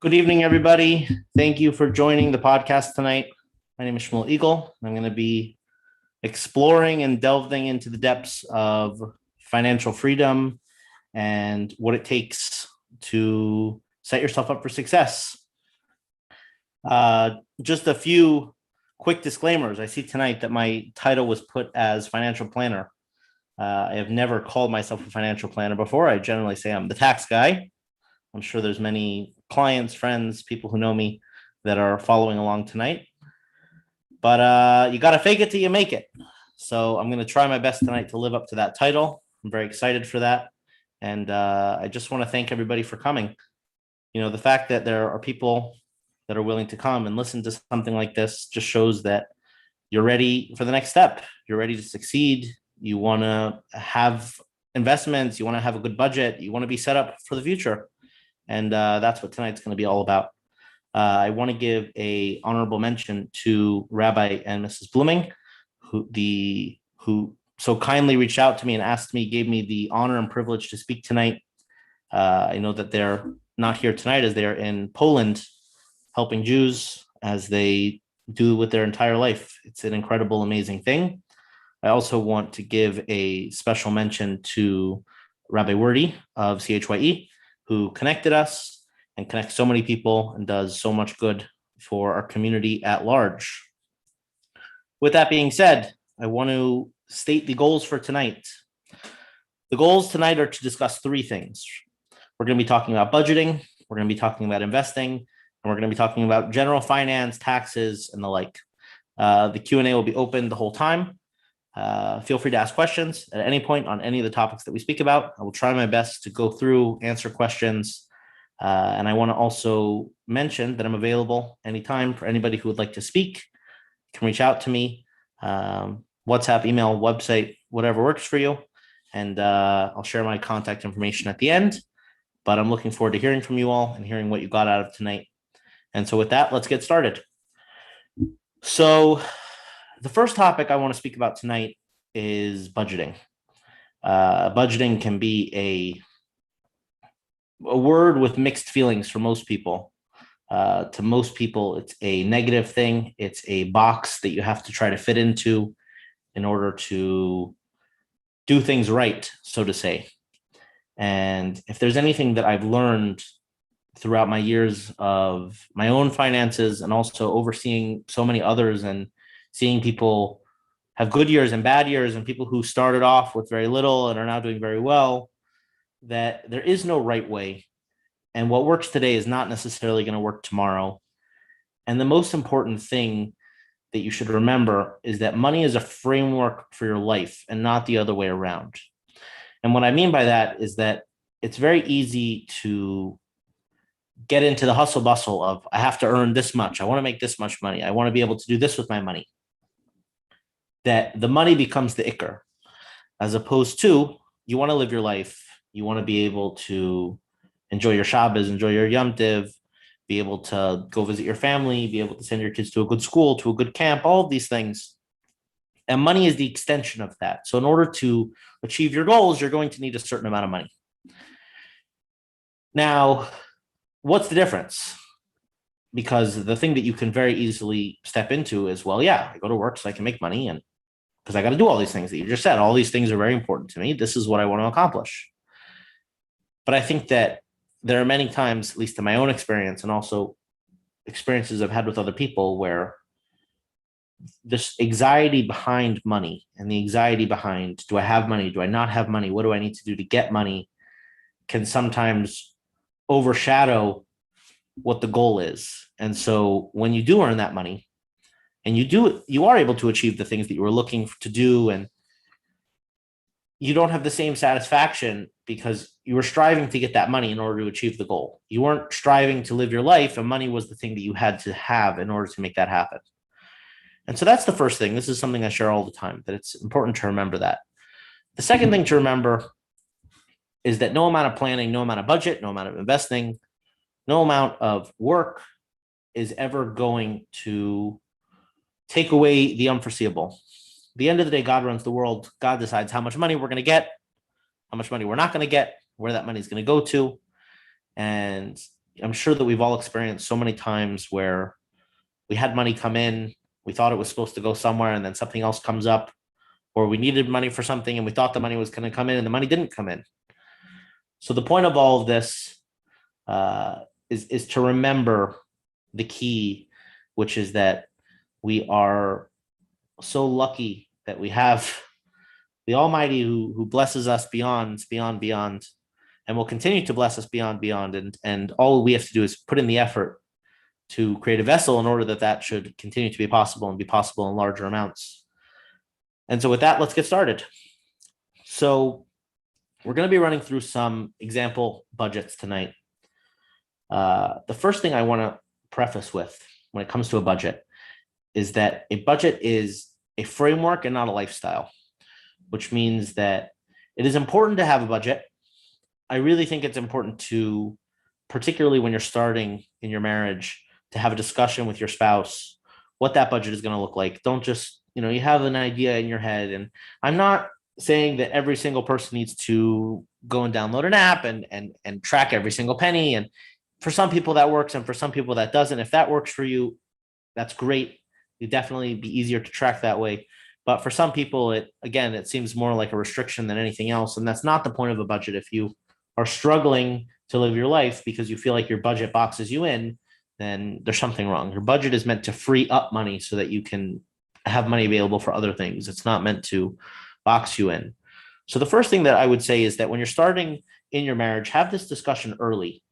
Good evening, everybody. Thank you for joining the podcast tonight. My name is Shmuel Eagle. I'm going to be exploring and delving into the depths of financial freedom and what it takes to set yourself up for success. Just a few quick disclaimers. I see tonight that my title was put as financial planner. I have never called myself a financial planner before. I generally say I'm the tax guy. I'm sure there's many clients, friends, people who know me that are following along tonight. But you got to fake it till you make it. So I'm going to try my best tonight to live up to that title. I'm very excited for that. And I just want to thank everybody for coming. You know, the fact that there are people that are willing to come and listen to something like this just shows that you're ready for the next step. You're ready to succeed. You want to have investments. You want to have a good budget. You want to be set up for the future. And that's what tonight's going to be all about. I want to give a honorable mention to Rabbi and Mrs. Blooming, who so kindly reached out to me and gave me the honor and privilege to speak tonight. I know that they're not here tonight as they're in Poland helping Jews as they do with their entire life. It's an incredible, amazing thing. I also want to give a special mention to Rabbi Wordy of CHYE, who connected us and connects so many people and does so much good for our community at large. With that being said, I want to state the goals for tonight. The goals tonight are to discuss three things. We're going to be talking about budgeting, we're going to be talking about investing, and we're going to be talking about general finance, taxes, and the like. The Q&A will be open the whole time. Feel free to ask questions at any point on any of the topics that we speak about. I will try my best to go through, answer questions. And I want to also mention that I'm available anytime for anybody who would like to speak. You can reach out to me, WhatsApp, email, website, whatever works for you. And I'll share my contact information at the end. But I'm looking forward to hearing from you all and hearing what you got out of tonight. And so with that, let's get started. So the first topic I want to speak about tonight is budgeting. Budgeting can be a word with mixed feelings for most people. To most people, it's a negative thing. It's a box that you have to try to fit into in order to do things right, so to say. And if there's anything that I've learned throughout my years of my own finances and also overseeing so many others and seeing people have good years and bad years and people who started off with very little and are now doing very well, that there is no right way. And what works today is not necessarily going to work tomorrow. And the most important thing that you should remember is that money is a framework for your life and not the other way around. And what I mean by that is that it's very easy to get into the hustle bustle of, I have to earn this much. I want to make this much money. I want to be able to do this with my money. That the money becomes the ikr, as opposed to you want to live your life. You want to be able to enjoy your Shabbos, enjoy your Yom Tiv, be able to go visit your family, be able to send your kids to a good school, to a good camp, all of these things. And money is the extension of that. So in order to achieve your goals, you're going to need a certain amount of money. Now, what's the difference? Because the thing that you can very easily step into is, well, yeah, I go to work so I can make money, and because I got to do all these things that you just said. All these things are very important to me. This is what I want to accomplish. But I think that there are many times, at least in my own experience, and also experiences I've had with other people, where this anxiety behind money and the anxiety behind, do I have money? Do I not have money? What do I need to do to get money? Can sometimes overshadow what the goal is. And so when you do earn that money and you are able to achieve the things that you were looking to do, and you don't have the same satisfaction because you were striving to get that money in order to achieve the goal. You weren't striving to live your life, and money was the thing that you had to have in order to make that happen. And so that's the first thing. This is something I share all the time, that it's important to remember that. The second thing to remember is that no amount of planning, no amount of budget, no amount of investing, no amount of work is ever going to take away the unforeseeable. At the end of the day, God runs the world. God decides how much money we're going to get, how much money we're not going to get, where that money is going to go to. And I'm sure that we've all experienced so many times where we had money come in, we thought it was supposed to go somewhere, and then something else comes up, or we needed money for something and we thought the money was going to come in and the money didn't come in. So the point of all of this is to remember the key, which is that we are so lucky that we have the Almighty who blesses us beyond, and will continue to bless us beyond. And all we have to do is put in the effort to create a vessel in order that should continue to be possible and be possible in larger amounts. And so with that, let's get started. So we're going to be running through some example budgets tonight. The first thing I want to preface with when it comes to a budget is that a budget is a framework and not a lifestyle, which means that it is important to have a budget. I really think it's important to, particularly when you're starting in your marriage, to have a discussion with your spouse, what that budget is going to look like. Don't just, you have an idea in your head. And I'm not saying that every single person needs to go and download an app and track every single penny. And for some people that works, and for some people that doesn't. If that works for you, that's great. It'd definitely be easier to track that way. But for some people, it seems more like a restriction than anything else. And that's not the point of a budget. If you are struggling to live your life because you feel like your budget boxes you in, then there's something wrong. Your budget is meant to free up money so that you can have money available for other things. It's not meant to box you in. So the first thing that I would say is that when you're starting in your marriage, have this discussion early.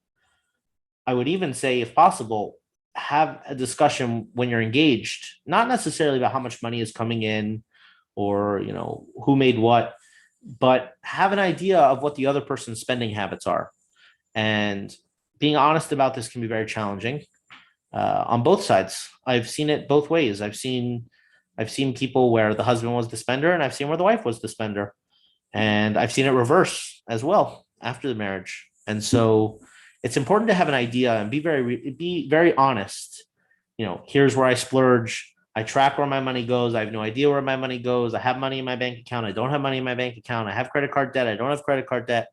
I would even say, if possible, have a discussion when you're engaged, not necessarily about how much money is coming in or, who made what, but have an idea of what the other person's spending habits are. And being honest about this can be very challenging on both sides. I've seen it both ways. I've seen people where the husband was the spender, and I've seen where the wife was the spender. And I've seen it reverse as well after the marriage. And so it's important to have an idea and be very honest. Here's where I splurge. I track where my money goes. I have no idea where my money goes. I have money in my bank account. I don't have money in my bank account. I have credit card debt. I don't have credit card debt.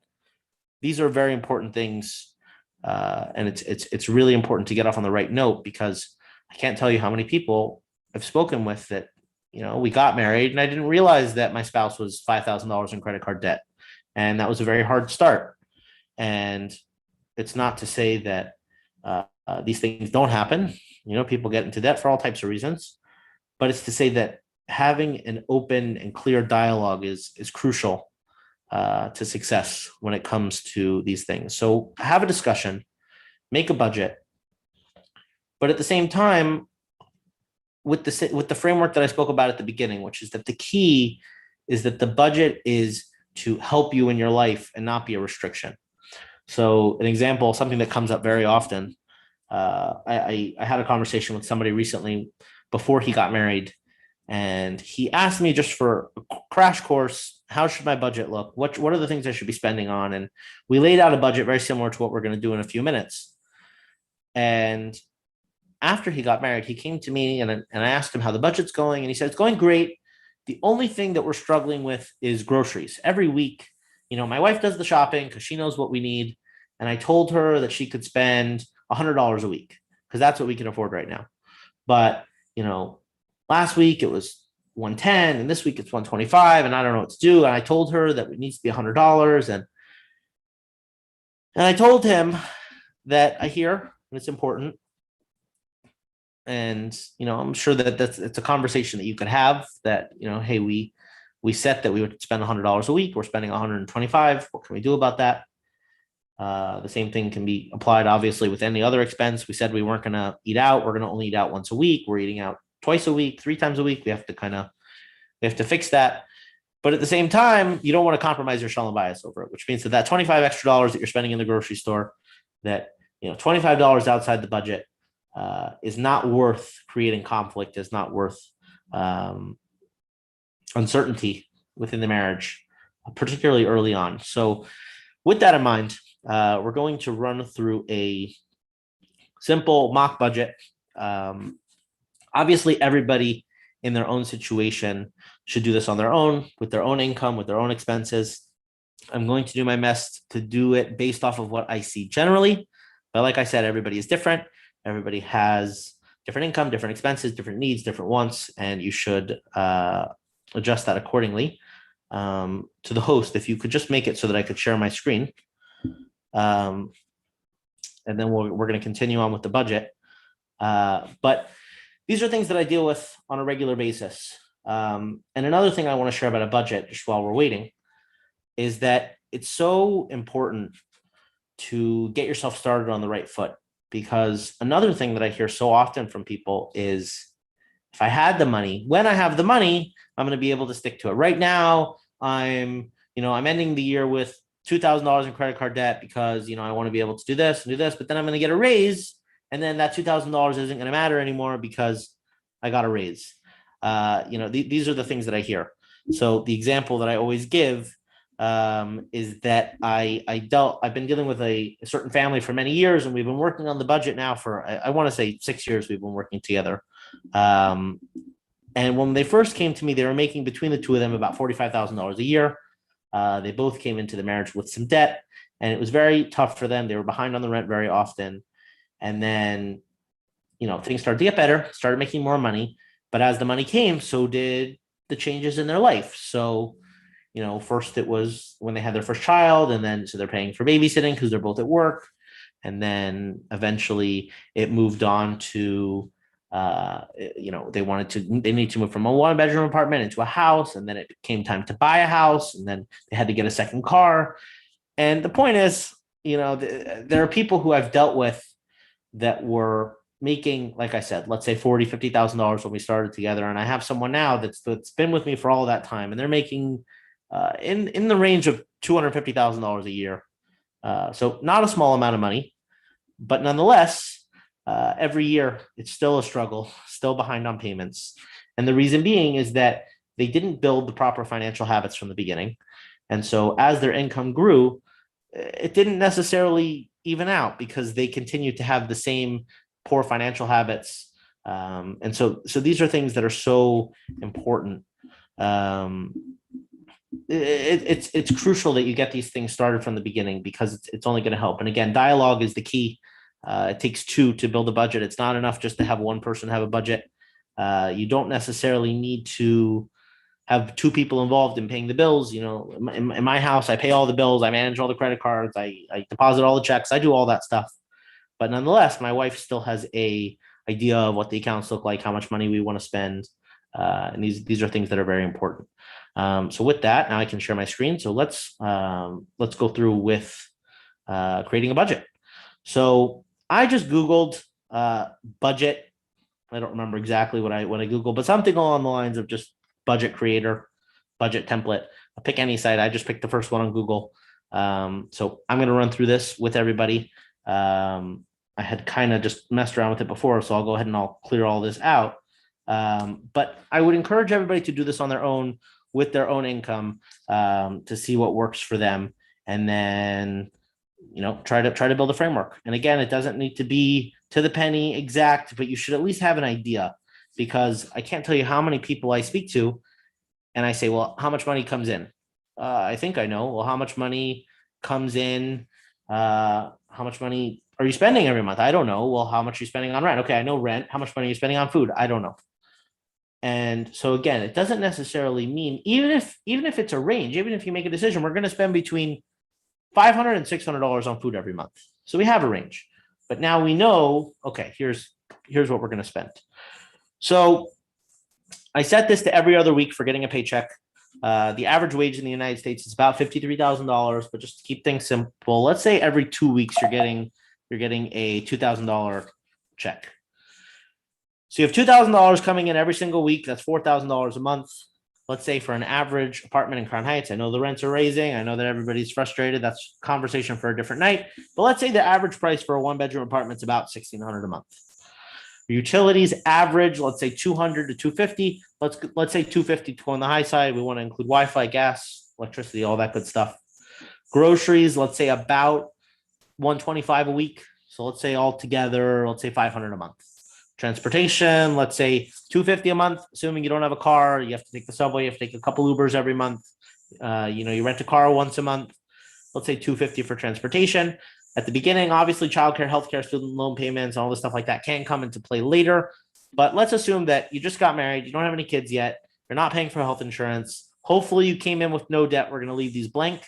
These are very important things. And it's really important to get off on the right note, because I can't tell you how many people I've spoken with that, we got married and I didn't realize that my spouse was $5,000 in credit card debt. And that was a very hard start. And it's not to say that these things don't happen. People get into debt for all types of reasons, but it's to say that having an open and clear dialogue is crucial to success when it comes to these things. So have a discussion, make a budget, but at the same time, with the framework that I spoke about at the beginning, which is that the key is that the budget is to help you in your life and not be a restriction. So an example, something that comes up very often, I had a conversation with somebody recently before he got married, and he asked me, just for a crash course, how should my budget look? What are the things I should be spending on? And we laid out a budget very similar to what we're going to do in a few minutes. And after he got married, he came to me and I asked him how the budget's going. And he said, it's going great. The only thing that we're struggling with is groceries. Every week, my wife does the shopping because she knows what we need. And I told her that she could spend $100 a week because that's what we can afford right now. But, last week it was 110 and this week it's 125 and I don't know what to do. And I told her that it needs to be $100. And I told him that I hear, and it's important. And, I'm sure that it's a conversation that you could have, that, hey, we set that we would spend $100 a week. We're spending 125. What can we do about that? The same thing can be applied, obviously, with any other expense. We said we weren't going to eat out. We're going to only eat out once a week. We're eating out twice a week, 3 times a week. We have to fix that. But at the same time, you don't want to compromise your shalom bias over it, which means that $25 extra that you're spending in the grocery store, that, $25 outside the budget, is not worth creating conflict, is not worth uncertainty within the marriage, particularly early on. So with that in mind, we're going to run through a simple mock budget. Obviously, everybody in their own situation should do this on their own, with their own income, with their own expenses. I'm going to do my best to do it based off of what I see generally, But like I said, everybody is different. Everybody has different income, different expenses, different needs, different wants, and you should adjust that accordingly. To the host, if you could just make it so that I could share my screen. And then we're going to continue on with the budget. But these are things that I deal with on a regular basis. And another thing I want to share about a budget, just while we're waiting, is that it's so important to get yourself started on the right foot. Because another thing that I hear so often from people is, if I had the money, when I have the money, I'm going to be able to stick to it. Right now, I'm ending the year with $2,000 in credit card debt because, I want to be able to do this and do this, but then I'm going to get a raise. And then that $2,000 isn't going to matter anymore because I got a raise. These are the things that I hear. So the example that I always give is that I've been dealing with a certain family for many years, and we've been working on the budget now for, I want to say 6 years we've been working together. And when they first came to me, they were making between the two of them about $45,000 a year. They both came into the marriage with some debt, and it was very tough for them. They were behind on the rent very often. And then, things started to get better, started making more money. But as the money came, so did the changes in their life. So, first it was when they had their first child, and then so they're paying for babysitting because they're both at work. And then eventually it moved on to, they need to move from a 1-bedroom apartment into a house. And then it came time to buy a house, and then they had to get a second car. And the point is, there are people who I've dealt with that were making, like I said, let's say $40,000, $50,000 when we started together. And I have someone now that's been with me for all that time, and they're making in the range of $250,000 a year. So not a small amount of money, but nonetheless, every year it's still a struggle, still behind on payments. And the reason being is that they didn't build the proper financial habits from the beginning. And so as their income grew, it didn't necessarily even out because they continued to have the same poor financial habits. And so these are things that are so important. It's crucial that you get these things started from the beginning because it's only going to help. And again, dialogue is the key. It takes two to build a budget. It's not enough just to have one person have a budget. You don't necessarily need to have two people involved in paying the bills. In my house, I pay all the bills. I manage all the credit cards. I deposit all the checks. I do all that stuff. But nonetheless, my wife still has a idea of what the accounts look like, how much money we want to spend. And these are things that are very important. So with that, now I can share my screen. So let's go through with creating a budget. So I just Googled budget. I don't remember exactly what I Googled, but something along the lines of just budget creator, budget template. I'll pick any site. I just picked the first one on Google. So I'm going to run through this with everybody. I had kind of just messed around with it before, so I'll go ahead and I'll clear all this out. But I would encourage everybody to do this on their own with their own income to see what works for them. And then, try to build a framework. And again, it doesn't need to be to the penny exact, but you should at least have an idea, because I can't tell you how many people I speak to and I say, well, how much money comes in? I think I know. Well, how much money comes in? How much money are you spending every month? I don't know. Well, how much are you spending on rent? Okay, I know rent. How much money are you spending on food? I don't know. And so again, it doesn't necessarily mean, even if it's a range, even if you make a decision, we're going to spend between $500 and $600 on food every month. So we have a range, but now we know, okay, here's what we're going to spend. So I set this to every other week for getting a paycheck. The average wage in the United States is about $53,000, but just to keep things simple, let's say every 2 weeks you're getting a $2,000 check. So you have $2,000 coming in every single week. That's $4,000 a month. Let's say for an average apartment in Crown Heights, I know the rents are raising. I know that everybody's frustrated. That's a conversation for a different night. But let's say the average price for a 1-bedroom apartment is about $1,600 a month. Utilities average, let's say $200 to $250. Let's say $250 to go on the high side. We want to include Wi-Fi, gas, electricity, all that good stuff. Groceries, let's say about $125 a week. So let's say altogether, let's say $500 a month. Transportation, let's say $250 a month, assuming you don't have a car. You have to take the subway. You have to take a couple Ubers every month. You rent a car once a month. Let's say $250 for transportation. At the beginning, obviously, childcare, healthcare, student loan payments, all this stuff like that can come into play later. But let's assume that you just got married, you don't have any kids yet, you're not paying for health insurance. Hopefully, you came in with no debt. We're going to leave these blank.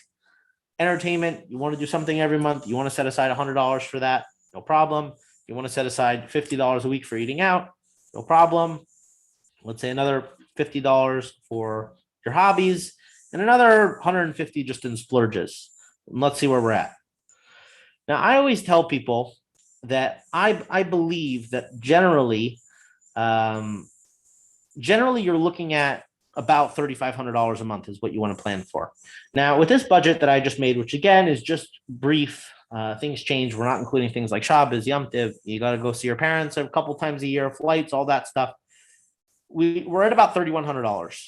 Entertainment, you want to do something every month, you want to set aside $100 for that, no problem. You want to set aside $50 a week for eating out, no problem. Let's say another $50 for your hobbies and another 150 just in splurges. And let's see where we're at. Now, I always tell people that I believe that generally you're looking at about $3,500 a month is what you want to plan for. Now, with this budget that I just made, which again is just brief, things change. We're not including things like Shabbos, Yom Tiv. You got to go see your parents a couple times a year, flights, all that stuff. We're at about $3,100,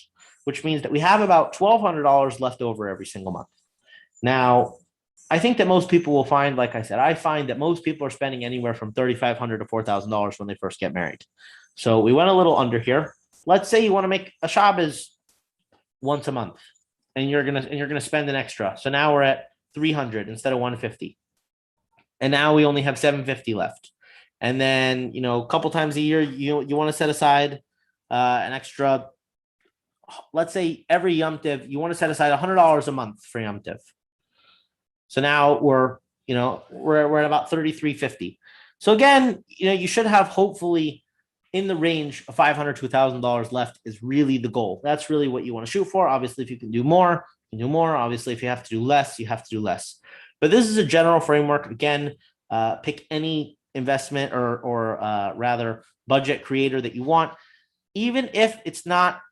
which means that we have about $1,200 left over every single month. Now, I think that most people will find, like I said, I find that most people are spending anywhere from $3,500 to $4,000 when they first get married. So we went a little under here. Let's say you want to make a Shabbos once a month, and you're gonna spend an extra. So now we're at 300 instead of 150, and now we only have 750 left. And then a couple times a year you want to set aside an extra. Let's say every Yom Tiv you want to set aside $100 a month for Yom Tiv. So now we're at about 3,350. So again, you should have hopefully in the range of $500 to $1,000 left is really the goal. That's really what you want to shoot for. Obviously, if you can do more, you can do more. Obviously, if you have to do less, you have to do less. But this is a general framework. Again, pick any investment or rather budget creator that you want, even if it's not,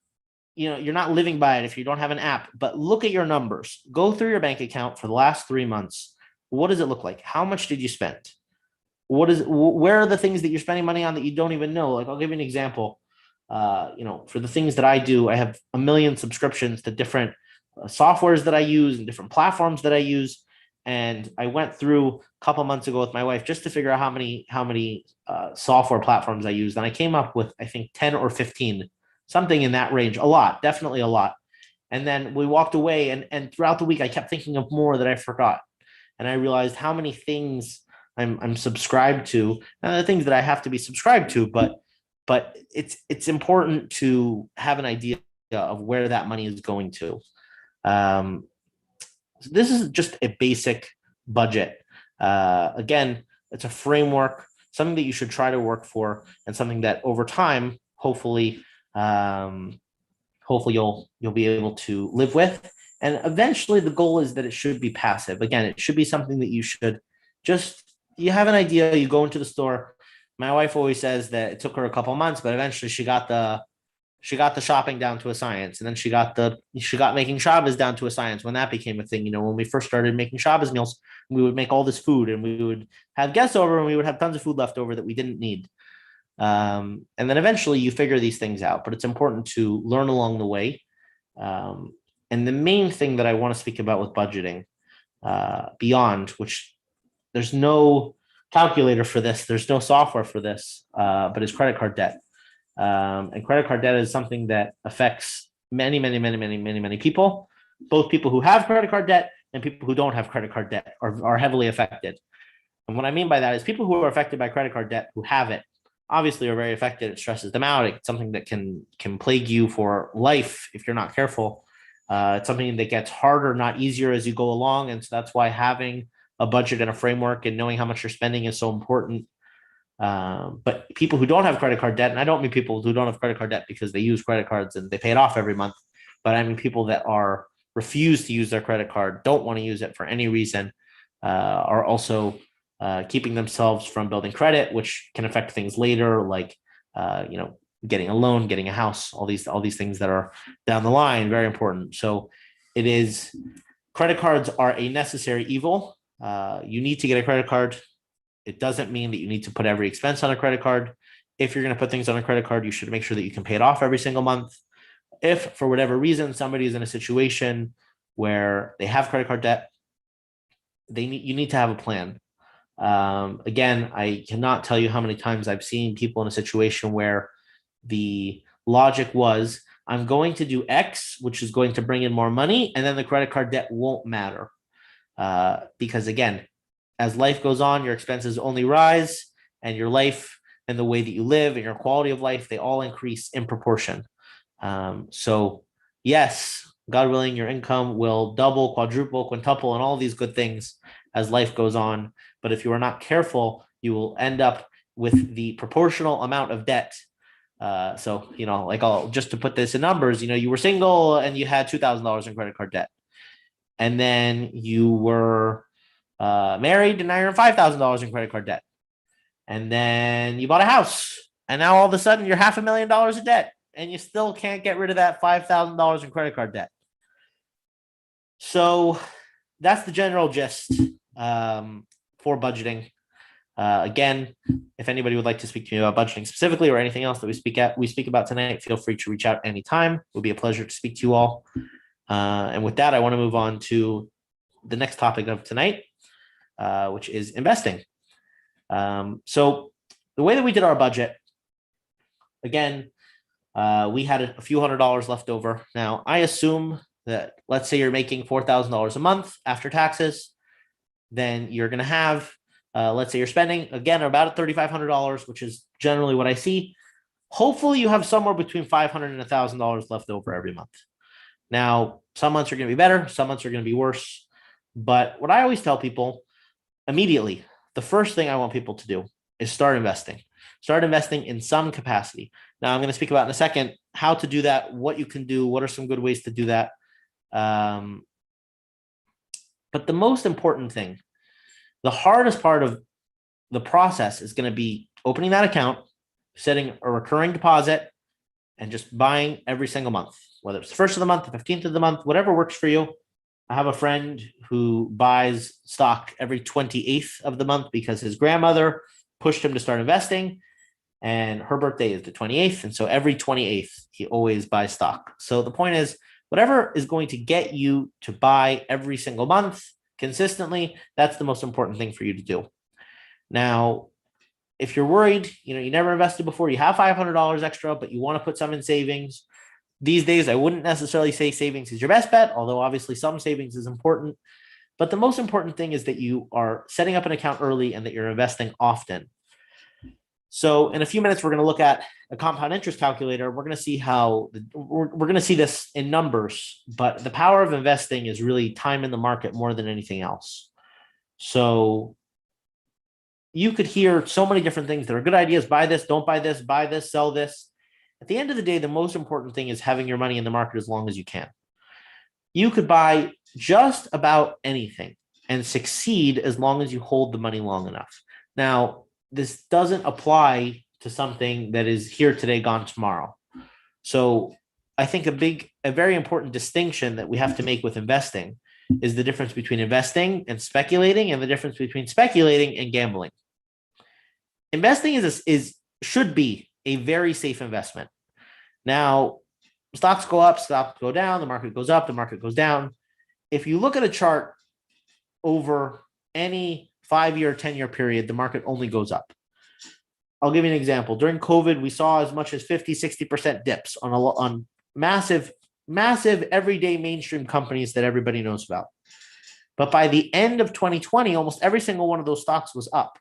you're not living by it if you don't have an app, but look at your numbers. Go through your bank account for the last 3 months. What does it look like? How much did you spend? Where are the things that you're spending money on that you don't even know? Like, I'll give you an example. For the things that I do, I have a million subscriptions to different softwares that I use and different platforms that I use. And I went through a couple months ago with my wife just to figure out how many software platforms I used. And I came up with, I think, 10 or 15, something in that range. A lot, definitely a lot. And then we walked away, and throughout the week, I kept thinking of more that I forgot. And I realized how many things I'm subscribed to, and the things that I have to be subscribed to, but it's important to have an idea of where that money is going to. So this is just a basic budget. Again, it's a framework, something that you should try to work for, and something that over time, hopefully you'll be able to live with. And eventually, the goal is that it should be passive. Again, it should be something that you should you have an idea, you go into the store. My wife always says that it took her a couple months, but eventually she got the shopping down to a science. And then she got making Shabbos down to a science when that became a thing. When we first started making Shabbos meals, we would make all this food and we would have guests over and we would have tons of food left over that we didn't need. And then eventually you figure these things out, but it's important to learn along the way. And the main thing that I want to speak about with budgeting, beyond which there's no calculator for this, there's no software for this, but it's credit card debt. And credit card debt is something that affects many people. Both people who have credit card debt and people who don't have credit card debt are heavily affected. And what I mean by that is people who are affected by credit card debt, who have it, obviously are very affected. It stresses them out. It's something that can plague you for life if you're not careful. It's something that gets harder, not easier, as you go along. And so that's why having a budget and a framework and knowing how much you're spending is so important. But people who don't have credit card debt, and I don't mean people who don't have credit card debt because they use credit cards and they pay it off every month, but I mean people that refuse to use their credit card, don't want to use it for any reason, are also keeping themselves from building credit, which can affect things later, like getting a loan, getting a house, all these things that are down the line, very important. So credit cards are a necessary evil. You need to get a credit card. It doesn't mean that you need to put every expense on a credit card. If you're going to put things on a credit card, you should make sure that you can pay it off every single month. If for whatever reason somebody is in a situation where they have credit card debt, you need to have a plan. Again, I cannot tell you how many times I've seen people in a situation where the logic was, I'm going to do X, which is going to bring in more money, and then the credit card debt won't matter. Because again, as life goes on, your expenses only rise, and your life and the way that you live and your quality of life, they all increase in proportion. So yes, God willing, your income will double, quadruple, quintuple, and all these good things as life goes on. But if you are not careful, you will end up with the proportional amount of debt. So, like just to put this in numbers, you were single and you had $2,000 in credit card debt. And then you were married and now you're in $5,000 in credit card debt. And then you bought a house and now all of a sudden you're $500,000 in debt and you still can't get rid of that $5,000 in credit card debt. So that's the general gist for budgeting. Again, if anybody would like to speak to me about budgeting specifically or anything else that we speak about tonight, feel free to reach out anytime. It would be a pleasure to speak to you all. And with that, I want to move on to the next topic of tonight, which is investing. So the way that we did our budget, again, we had a few $100s left over. Now, I assume that, let's say you're making $4,000 a month after taxes, then you're going to have, let's say you're spending, again, about $3,500, which is generally what I see. Hopefully you have somewhere between $500 and $1,000 left over every month. Now, some months are going to be better, some months are going to be worse. But what I always tell people immediately, the first thing I want people to do is start investing. Start investing in some capacity. Now, I'm going to speak about in a second how to do that, what you can do, what are some good ways to do that. But the most important thing, the hardest part of the process is going to be opening that account, setting a recurring deposit, and just buying every single month, whether it's the first of the month, the 15th of the month, whatever works for you. I have a friend who buys stock every 28th of the month because his grandmother pushed him to start investing, and her birthday is the 28th. And so every 28th, he always buys stock. So the point is, whatever is going to get you to buy every single month consistently, that's the most important thing for you to do. Now, if you're worried, you never invested before, you have $500 extra, but you want to put some in savings. These days, I wouldn't necessarily say savings is your best bet, although obviously some savings is important. But the most important thing is that you are setting up an account early and that you're investing often. So in a few minutes, we're going to look at a compound interest calculator. We're going to see how we're going to see this in numbers, but the power of investing is really time in the market more than anything else. So you could hear so many different things that are good ideas. Buy this, don't buy this, sell this. At the end of the day, the most important thing is having your money in the market as long as you can. You could buy just about anything and succeed as long as you hold the money long enough. Now, this doesn't apply to something that is here today, gone tomorrow. So I think a very important distinction that we have to make with investing is the difference between investing and speculating, and the difference between speculating and gambling. Investing should be a very safe investment. Now, stocks go up, stocks go down, the market goes up, the market goes down. If you look at a chart over any 5-year, 10-year period, the market only goes up. I'll give you an example. During COVID, we saw as much as 50, 60% dips on massive everyday mainstream companies that everybody knows about. But by the end of 2020, almost every single one of those stocks was up.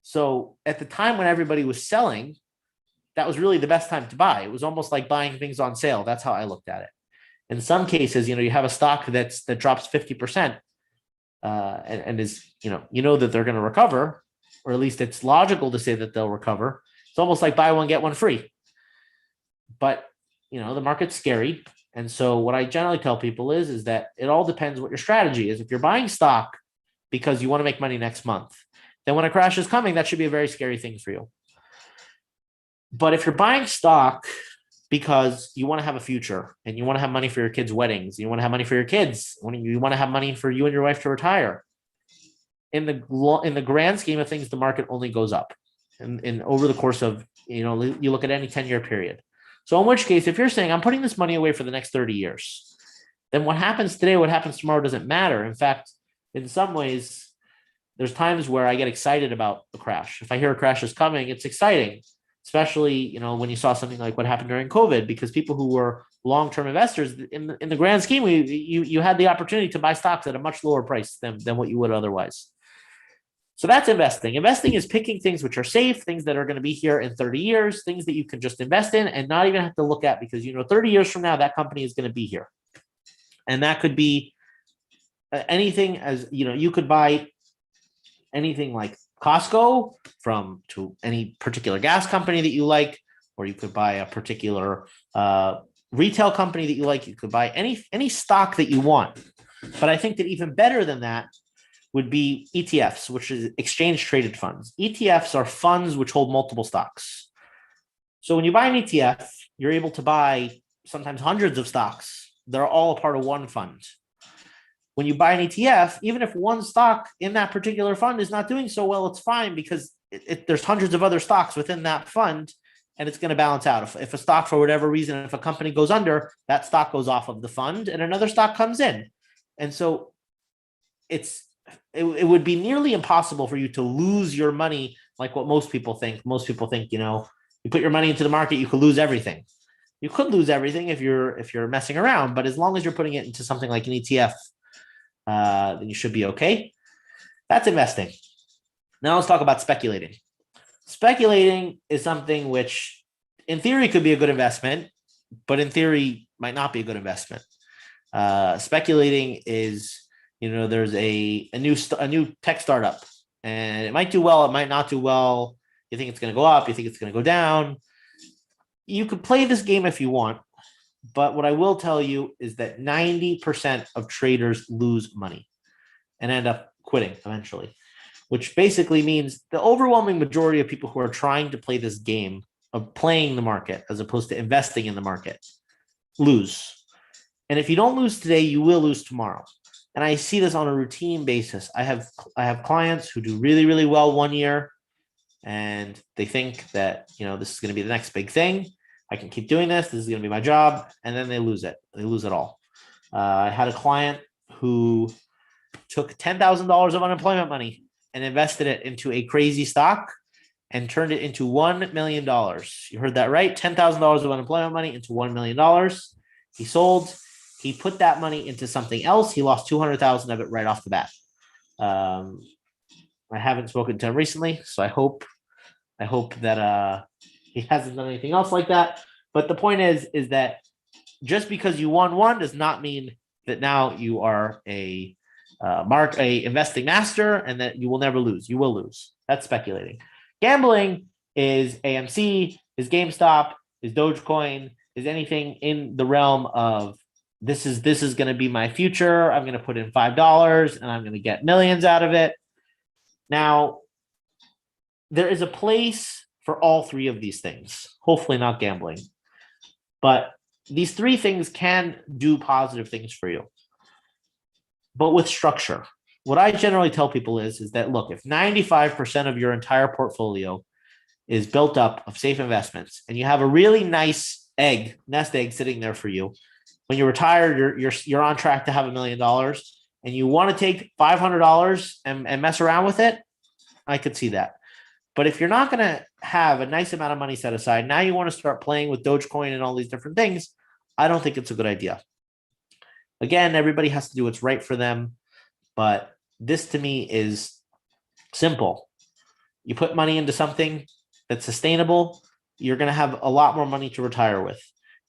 So at the time when everybody was selling, that was really the best time to buy. It was almost like buying things on sale. That's how I looked at it. In some cases, you have a stock that drops 50%, and is, that they're going to recover, or at least it's logical to say that they'll recover. It's almost like buy one, get one free. But, the market's scary. And so what I generally tell people is that it all depends what your strategy is. If you're buying stock because you want to make money next month, then when a crash is coming, that should be a very scary thing for you. But if you're buying stock because you want to have a future and you want to have money for your kids' weddings, you want to have money for your kids, you want to have money for you and your wife to retire, in the grand scheme of things, the market only goes up. And over the course of, you look at any 10-year period. So in which case, if you're saying, I'm putting this money away for the next 30 years, then what happens today, what happens tomorrow doesn't matter. In fact, in some ways, there's times where I get excited about a crash. If I hear a crash is coming, it's exciting, especially, when you saw something like what happened during COVID, because people who were long-term investors, in the grand scheme, you had the opportunity to buy stocks at a much lower price than what you would otherwise. So that's investing. Investing is picking things which are safe, things that are going to be here in 30 years, things that you can just invest in and not even have to look at because, 30 years from now, that company is going to be here. And that could be anything you could buy anything like Costco to any particular gas company that you like, or you could buy a particular retail company that you like. You could buy any stock that you want. But I think that even better than that would be ETFs, which is exchange traded funds. ETFs are funds which hold multiple stocks. So when you buy an ETF, you're able to buy sometimes hundreds of stocks. They're all a part of one fund. When you buy an ETF, even if one stock in that particular fund is not doing so well, it's fine because there's hundreds of other stocks within that fund and it's going to balance out. If a stock, for whatever reason, if a company goes under, that stock goes off of the fund and another stock comes in. And so it would be nearly impossible for you to lose your money like what most people think. Most people think, you put your money into the market, you could lose everything. You could lose everything if you're messing around, but as long as you're putting it into something like an ETF, then you should be okay. That's investing. Now let's talk about speculating. Speculating is something which in theory could be a good investment, but in theory might not be a good investment. Speculating is, there's a new tech startup and it might do well, it might not do well. You think it's going to go up, you think it's going to go down. You could play this game if you want, but what I will tell you is that 90% of traders lose money and end up quitting eventually, which basically means the overwhelming majority of people who are trying to play this game of playing the market as opposed to investing in the market lose. And if you don't lose today, you will lose tomorrow. And I see this on a routine basis. I have clients who do really, really well one year and they think that, this is going to be the next big thing. I can keep doing this. This is going to be my job. And then they lose it. They lose it all. I had a client who took $10,000 of unemployment money and invested it into a crazy stock and turned it into $1 million. You heard that right? $10,000 of unemployment money into $1 million. He sold. He put that money into something else. He lost $200,000 of it right off the bat. I haven't spoken to him recently, so I hope that he hasn't done anything else like that. But the point is that just because you won one does not mean that now you are a investing master and that you will never lose. You will lose. That's speculating. Gambling is AMC, is GameStop, is Dogecoin, is anything in the realm of this is going to be my future. I'm going to put in $5 and I'm going to get millions out of it. Now, there is a place for all three of these things, hopefully not gambling. But these three things can do positive things for you, but with structure. What I generally tell people is that, look, if 95% of your entire portfolio is built up of safe investments and you have a really nice nest egg sitting there for you, when you're retired, you're on track to have $1 million and you want to take $500 and mess around with it, I could see that. But if you're not going to have a nice amount of money set aside, now you want to start playing with Dogecoin and all these different things, I don't think it's a good idea. Again, everybody has to do what's right for them. But this to me is simple. You put money into something that's sustainable, you're going to have a lot more money to retire with.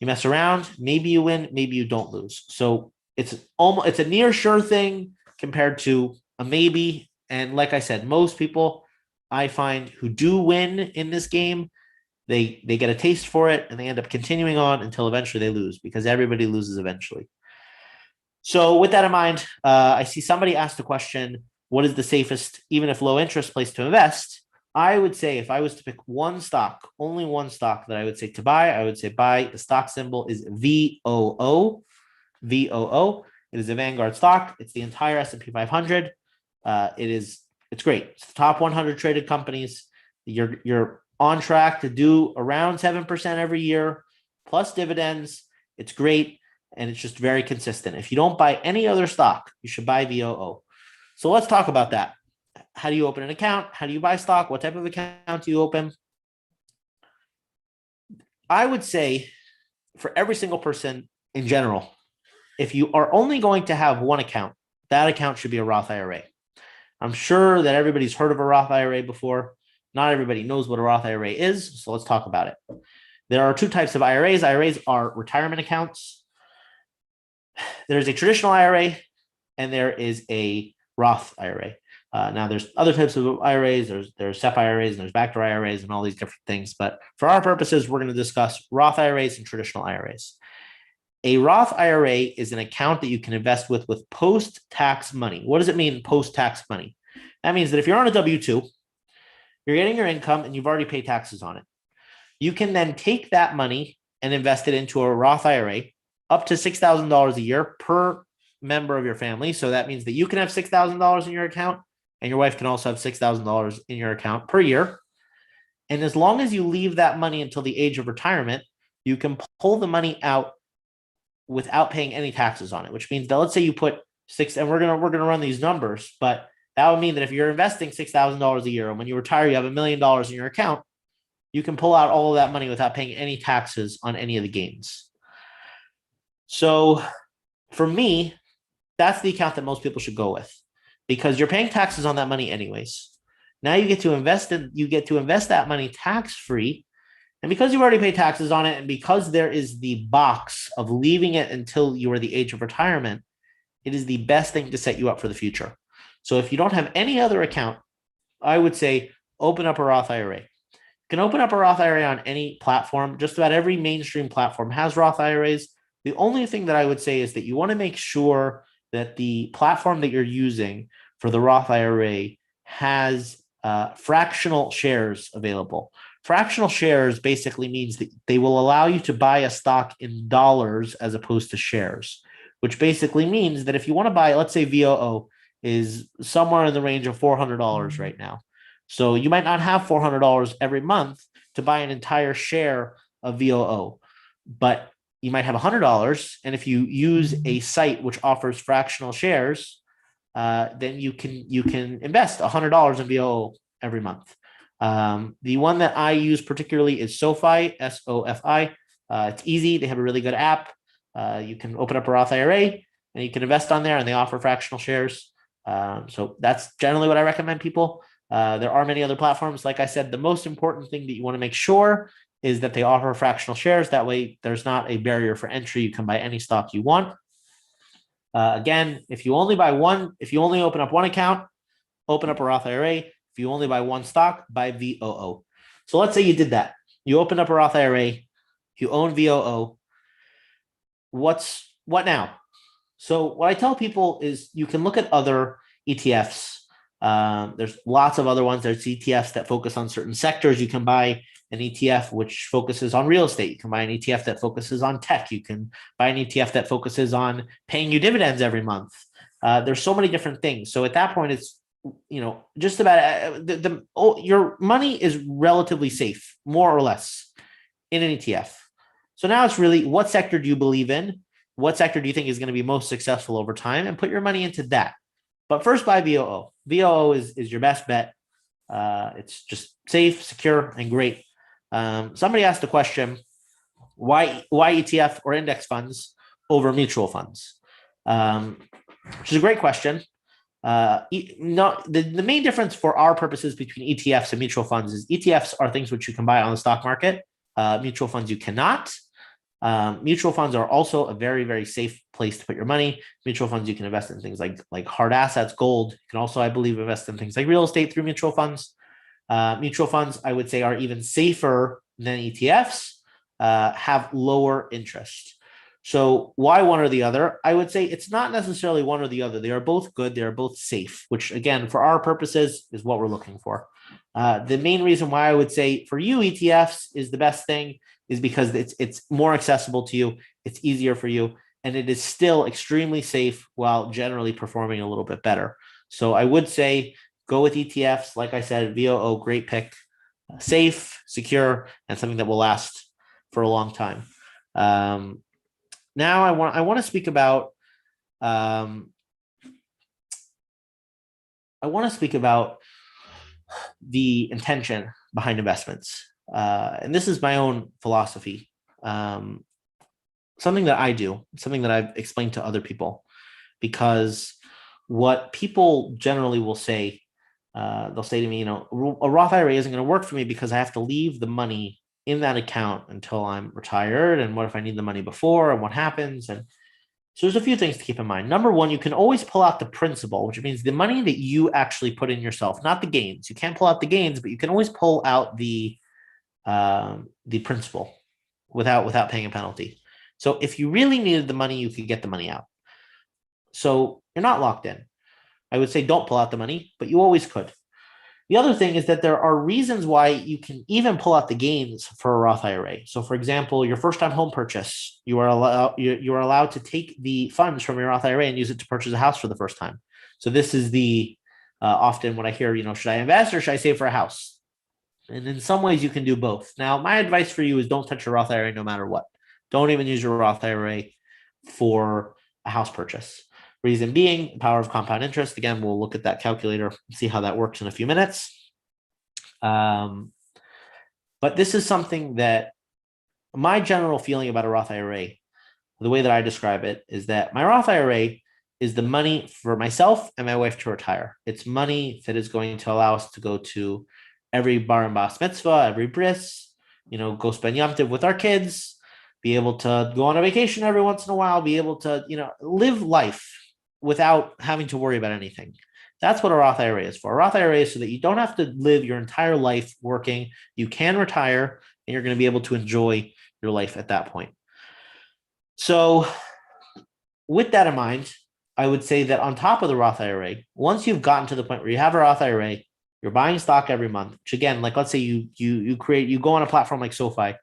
You mess around, maybe you win, maybe you don't lose. So it's a near sure thing compared to a maybe. And like I said, most people I find who do win in this game, they get a taste for it and they end up continuing on until eventually they lose because everybody loses eventually. So with that in mind, I see somebody asked the question, what is the safest, even if low interest place to invest? I would say if I was to pick one stock, only one stock that I would say to buy, I would say buy. The stock symbol is VOO. VOO. It is a Vanguard stock. It's the entire S&P 500. It's great. It's the top 100 traded companies. You're on track to do around 7% every year, plus dividends. It's great, and it's just very consistent. If you don't buy any other stock, you should buy VOO. So let's talk about that. How do you open an account? How do you buy stock? What type of account do you open? I would say for every single person in general, if you are only going to have one account, that account should be a Roth IRA. I'm sure that everybody's heard of a Roth IRA before. Not everybody knows what a Roth IRA is, so let's talk about it. There are two types of IRAs. IRAs are retirement accounts. There's a traditional IRA and there is a Roth IRA. Now, there's other types of IRAs. There's SEP IRAs and there's backdoor IRAs and all these different things. But for our purposes, we're going to discuss Roth IRAs and traditional IRAs. A Roth IRA is an account that you can invest with post-tax money. What does it mean, post-tax money? That means that if you're on a W-2, you're getting your income and you've already paid taxes on it. You can then take that money and invest it into a Roth IRA up to $6,000 a year per member of your family. So that means that you can have $6,000 in your account and your wife can also have $6,000 in your account per year. And as long as you leave that money until the age of retirement, you can pull the money out without paying any taxes on it, which means that let's say you put six, and we're gonna run these numbers, but that would mean that if you're investing $6,000 a year and when you retire, you have $1 million in your account, you can pull out all of that money without paying any taxes on any of the gains. So for me, that's the account that most people should go with because you're paying taxes on that money anyways. Now you get to invest that money tax-free. And because you already paid taxes on it, and because there is the box of leaving it until you are the age of retirement, it is the best thing to set you up for the future. So if you don't have any other account, I would say open up a Roth IRA. You can open up a Roth IRA on any platform. Just about every mainstream platform has Roth IRAs. The only thing that I would say is that you want to make sure that the platform that you're using for the Roth IRA has fractional shares available. Fractional shares basically means that they will allow you to buy a stock in dollars as opposed to shares, which basically means that if you want to buy, let's say VOO is somewhere in the range of $400 right now. So you might not have $400 every month to buy an entire share of VOO, but you might have $100. And if you use a site which offers fractional shares, then you can invest $100 in VOO every month. The one that I use particularly is SoFi, SOFI. It's easy. They have a really good app. You can open up a Roth IRA and you can invest on there and they offer fractional shares. So that's generally what I recommend people. There are many other platforms. Like I said, the most important thing that you want to make sure is that they offer fractional shares. That way there's not a barrier for entry. You can buy any stock you want. Again, if you only open up one account, open up a Roth IRA. If you only buy one stock, buy VOO. So let's say you did that. You open up a Roth IRA, you own VOO. What now? So what I tell people is you can look at other ETFs. There's lots of other ones. There's ETFs that focus on certain sectors. You can buy an ETF which focuses on real estate. You can buy an ETF that focuses on tech. You can buy an ETF that focuses on paying you dividends every month. There's so many different things. So at that point, it's just about your money is relatively safe, more or less, in an ETF. So now it's really what sector do you believe in? What sector do you think is going to be most successful over time? And put your money into that. But first, buy VOO. VOO is your best bet. It's just safe, secure, and great. Somebody asked the question, why ETF or index funds over mutual funds? Which is a great question. The main difference for our purposes between ETFs and mutual funds is ETFs are things which you can buy on the stock market. Mutual funds you cannot. Mutual funds are also a very, very safe place to put your money. Mutual funds you can invest in things like hard assets, gold. You can also, I believe, invest in things like real estate through mutual funds. Mutual funds, I would say, are even safer than ETFs, have lower interest. So why one or the other? I would say it's not necessarily one or the other. They are both good. They are both safe, which again, for our purposes, is what we're looking for. The main reason why I would say for you ETFs is the best thing is because it's more accessible to you. It's easier for you. And it is still extremely safe while generally performing a little bit better. So I would say go with ETFs. Like I said, VOO, great pick. Safe, secure, and something that will last for a long time. Now I want to speak about the intention behind investments. And this is my own philosophy. Something that I do, something that I've explained to other people, because what people generally will say, they'll say to me, a Roth IRA isn't going to work for me because I have to leave the money in that account until I'm retired. And what if I need the money before, and what happens? And so there's a few things to keep in mind. Number one, you can always pull out the principal, which means the money that you actually put in yourself, not the gains. You can't pull out the gains, but you can always pull out the principal without paying a penalty. So if you really needed the money, you could get the money out. So you're not locked in. I would say don't pull out the money, but you always could. The other thing is that there are reasons why you can even pull out the gains for a Roth IRA. So, for example, your first-time home purchase, you are allowed to take the funds from your Roth IRA and use it to purchase a house for the first time. So this is the often when I hear, should I invest or should I save for a house? And in some ways, you can do both. Now, my advice for you is don't touch your Roth IRA no matter what. Don't even use your Roth IRA for a house purchase. Reason being, power of compound interest. Again, we'll look at that calculator and see how that works in a few minutes. But this is something that my general feeling about a Roth IRA, the way that I describe it, is that my Roth IRA is the money for myself and my wife to retire. It's money that is going to allow us to go to every bar and bas mitzvah, every bris, go spend Yom Tov with our kids, be able to go on a vacation every once in a while, be able to, live life without having to worry about anything. That's what a Roth IRA is for. A Roth IRA is so that you don't have to live your entire life working. You can retire, and you're going to be able to enjoy your life at that point. So with that in mind, I would say that on top of the Roth IRA, once you've gotten to the point where you have a Roth IRA, you're buying stock every month, which again, like let's say you go on a platform like SoFi.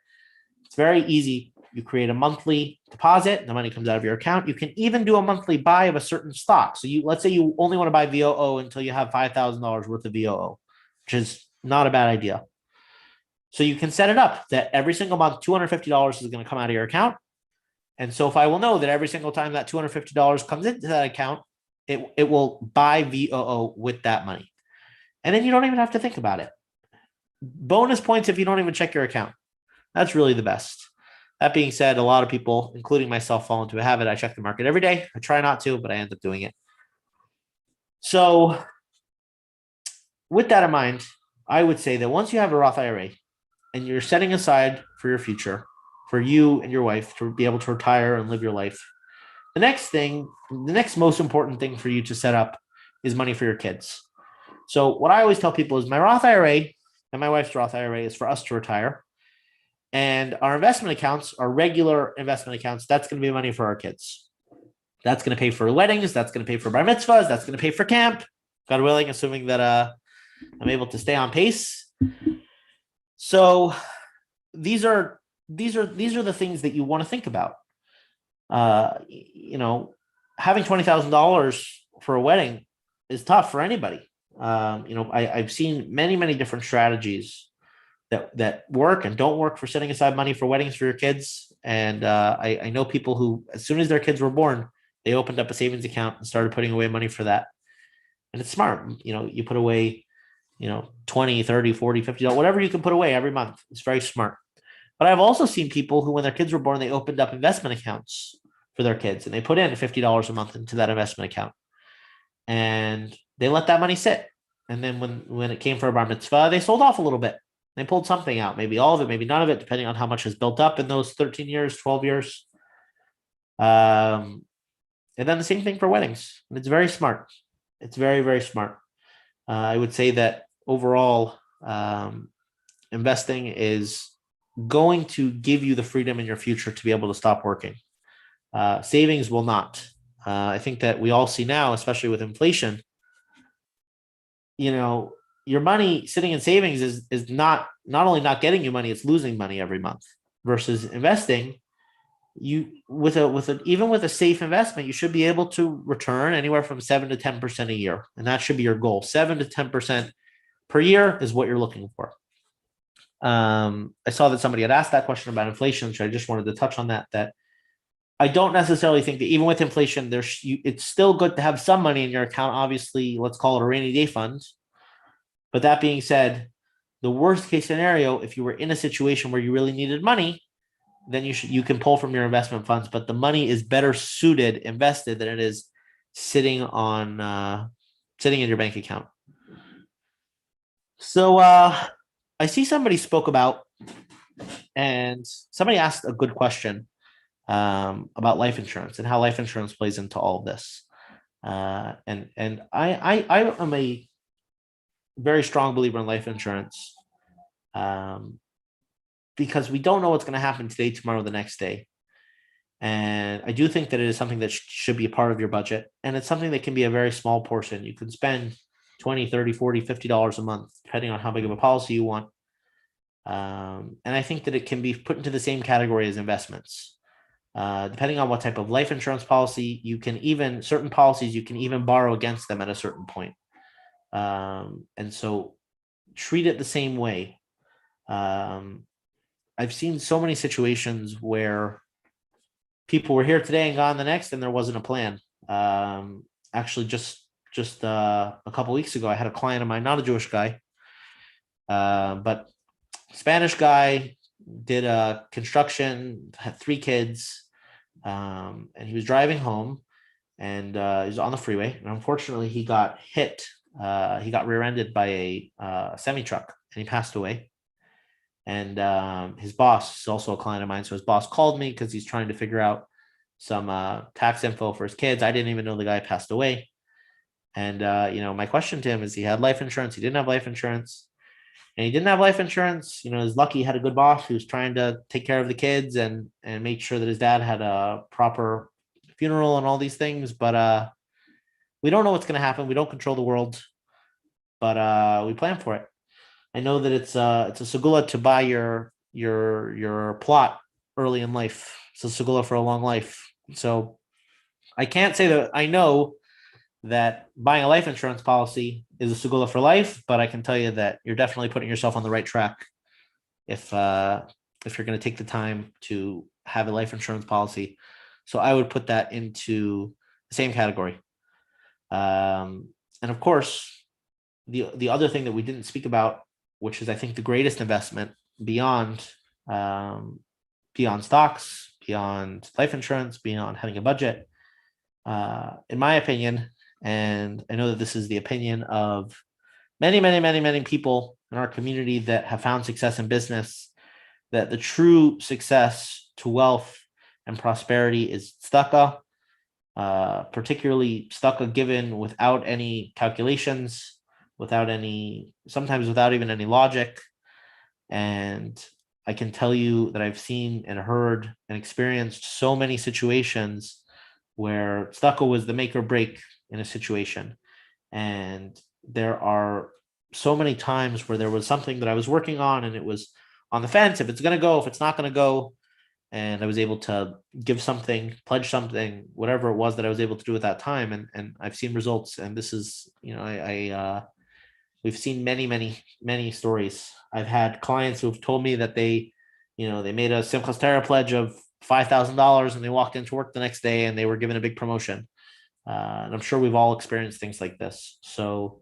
It's very easy. You create a monthly deposit, the money comes out of your account. You can even do a monthly buy of a certain stock. So let's say you only want to buy VOO until you have $5,000 worth of VOO, which is not a bad idea. So you can set it up that every single month, $250 is going to come out of your account. And SoFi will know that every single time that $250 comes into that account, it will buy VOO with that money. And then you don't even have to think about it. Bonus points if you don't even check your account. That's really the best. That being said, a lot of people, including myself, fall into a habit. I check the market every day. I try not to, but I end up doing it. So with that in mind, I would say that once you have a Roth IRA and you're setting aside for your future, for you and your wife to be able to retire and live your life, the next most important thing for you to set up is money for your kids. So what I always tell people is my Roth IRA and my wife's Roth IRA is for us to retire. And our investment accounts, our regular investment accounts, that's going to be money for our kids. That's going to pay for weddings. That's going to pay for bar mitzvahs. That's going to pay for camp. God willing, assuming that I'm able to stay on pace. So these are the things that you want to think about. Having $20,000 for a wedding is tough for anybody. I've seen many different strategies that work and don't work for setting aside money for weddings for your kids. And I know people who, as soon as their kids were born, they opened up a savings account and started putting away money for that. And it's smart. You put away, 20, 30, 40, $50, whatever you can put away every month. It's very smart. But I've also seen people who, when their kids were born, they opened up investment accounts for their kids and they put in $50 a month into that investment account. And they let that money sit. And then when it came for a bar mitzvah, they sold off a little bit. They pulled something out, maybe all of it, maybe none of it, depending on how much has built up in those 13 years, 12 years. And then the same thing for weddings. And it's very smart. It's very, very smart. I would say that overall, investing is going to give you the freedom in your future to be able to stop working. Savings will not. I think that we all see now, especially with inflation, your money sitting in savings is not only not getting you money, it's losing money every month. Versus investing, even with a safe investment, you should be able to return anywhere from 7 to 10% a year, and that should be your goal. 7 to 10% per year is what you're looking for. I saw that somebody had asked that question about inflation, so I just wanted to touch on that. That I don't necessarily think that even with inflation, it's still good to have some money in your account. Obviously, let's call it a rainy day fund. But that being said, the worst case scenario, if you were in a situation where you really needed money, then you can pull from your investment funds. But the money is better suited invested than it is sitting in your bank account. So I see somebody spoke about, and somebody asked a good question about life insurance and how life insurance plays into all of this. And I am a very strong believer in life insurance, um, because we don't know what's going to happen today, tomorrow, the next day. And I do think that it is something that should be a part of your budget. And it's something that can be a very small portion. You can spend 20, 30, 40, $50 a month, depending on how big of a policy you want. And I think that it can be put into the same category as investments. Depending on what type of life insurance policy, certain policies, you can even borrow against them at a certain point. And so treat it the same way. I've seen so many situations where people were here today and gone the next, and there wasn't a plan. Actually, just a couple weeks ago, I had a client of mine, not a Jewish guy, but Spanish guy, did construction, had 3 kids, and he was driving home, and he was on the freeway, and unfortunately, he got hit. He got rear-ended by a semi truck, and he passed away. And his boss is also a client of mine. So his boss called me because he's trying to figure out some tax info for his kids. I didn't even know the guy passed away. And, my question to him is, he had life insurance. He didn't have life insurance. And he didn't have life insurance. He's lucky he had a good boss who was trying to take care of the kids and make sure that his dad had a proper funeral and all these things. But we don't know what's going to happen. We don't control the world, but we plan for it. I know that it's a segula to buy your plot early in life. It's a segula for a long life. So I can't say that I know that buying a life insurance policy is a segula for life, but I can tell you that you're definitely putting yourself on the right track if you're going to take the time to have a life insurance policy. So I would put that into the same category. And of course, the other thing that we didn't speak about, which is I think the greatest investment beyond stocks, beyond life insurance, beyond having a budget, in my opinion, and I know that this is the opinion of many, many, many, many people in our community that have found success in business, that the true success to wealth and prosperity is tzedakah, particularly tzedakah given without any calculations, sometimes without even any logic. And I can tell you that I've seen and heard and experienced so many situations where tzedakah was the make or break in a situation. And there are so many times where there was something that I was working on and it was on the fence, if it's going to go, if it's not going to go. And I was able to give something, pledge something, whatever it was that I was able to do at that time. And I've seen results. And this is, we've seen many, many, many stories. I've had clients who've told me that they made a Simchas Torah pledge of $5,000 and they walked into work the next day and they were given a big promotion. And I'm sure we've all experienced things like this. So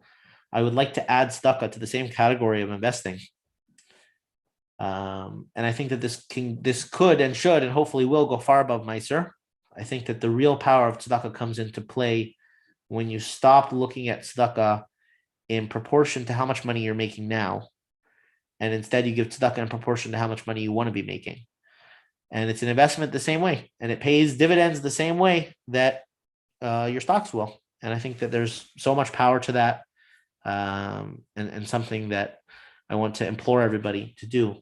I would like to add tzedakah to the same category of investing. And I think that this could and should and hopefully will go far above Meiser. I think that the real power of tzedakah comes into play when you stop looking at tzedakah in proportion to how much money you're making now, and instead you give tzedakah in proportion to how much money you want to be making. And it's an investment the same way, and it pays dividends the same way that your stocks will. And I think that there's so much power to that, and something that I want to implore everybody to do.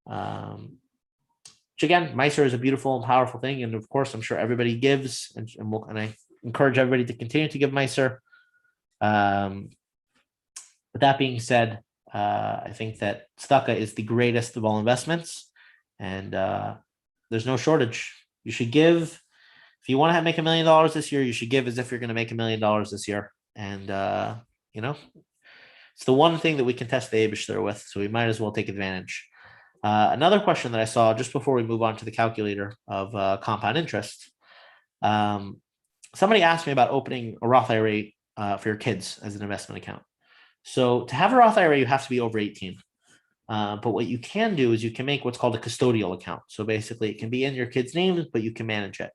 Which again, Meiser is a beautiful and powerful thing, and of course, I'm sure everybody gives, and I encourage everybody to continue to give Meiser. With that being said, I think that tzedakah is the greatest of all investments, and there's no shortage. You should give. If you want to make $1 million this year, you should give as if you're going to make $1 million this year. And it's the one thing that we can test the Eibishter with, so we might as well take advantage. Another question that I saw just before we move on to the calculator of compound interest, somebody asked me about opening a Roth IRA for your kids as an investment account. So to have a Roth IRA, you have to be over 18. But what you can do is you can make what's called a custodial account. So basically, it can be in your kids' names, but you can manage it.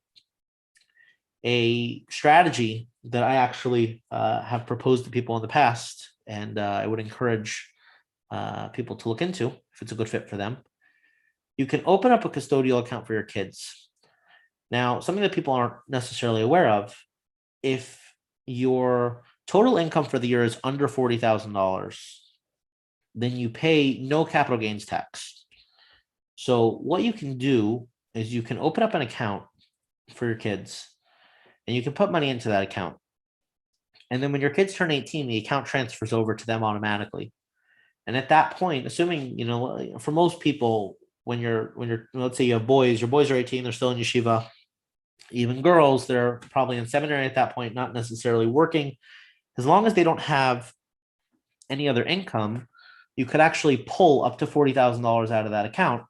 A strategy that I actually have proposed to people in the past, and I would encourage people to look into if it's a good fit for them. You can open up a custodial account for your kids. Now, something that people aren't necessarily aware of, if your total income for the year is under $40,000, then you pay no capital gains tax. So what you can do is you can open up an account for your kids and you can put money into that account. And then when your kids turn 18, the account transfers over to them automatically. And at that point, assuming, for most people, when you're, let's say you have boys, your boys are 18, they're still in yeshiva. Even girls, they're probably in seminary at that point, not necessarily working. As long as they don't have any other income, you could actually pull up to $40,000 out of that account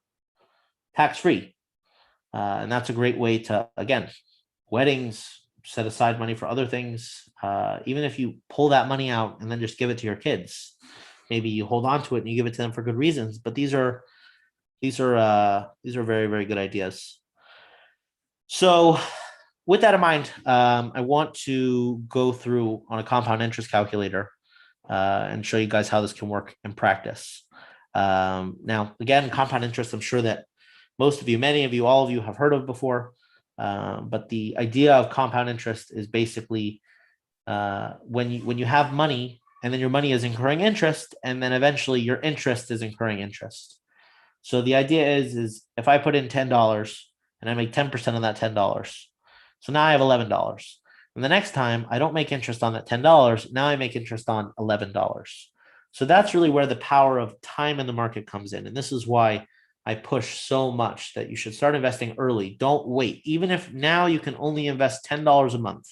tax-free. And that's a great way to, again, weddings, set aside money for other things. Even if you pull that money out and then just give it to your kids, maybe you hold on to it and you give it to them for good reasons. But these are very, very good ideas. So with that in mind, I want to go through on a compound interest calculator and show you guys how this can work in practice. Now, again, compound interest, I'm sure that most of you, many of you, all of you have heard of before. But the idea of compound interest is basically when you have money and then your money is incurring interest, and then eventually your interest is incurring interest. So the idea is if I put in $10 and I make 10% of that $10, so now I have $11. And the next time I don't make interest on that $10, now I make interest on $11. So that's really where the power of time in the market comes in. And this is why I push so much that you should start investing early. Don't wait. Even if now you can only invest $10 a month,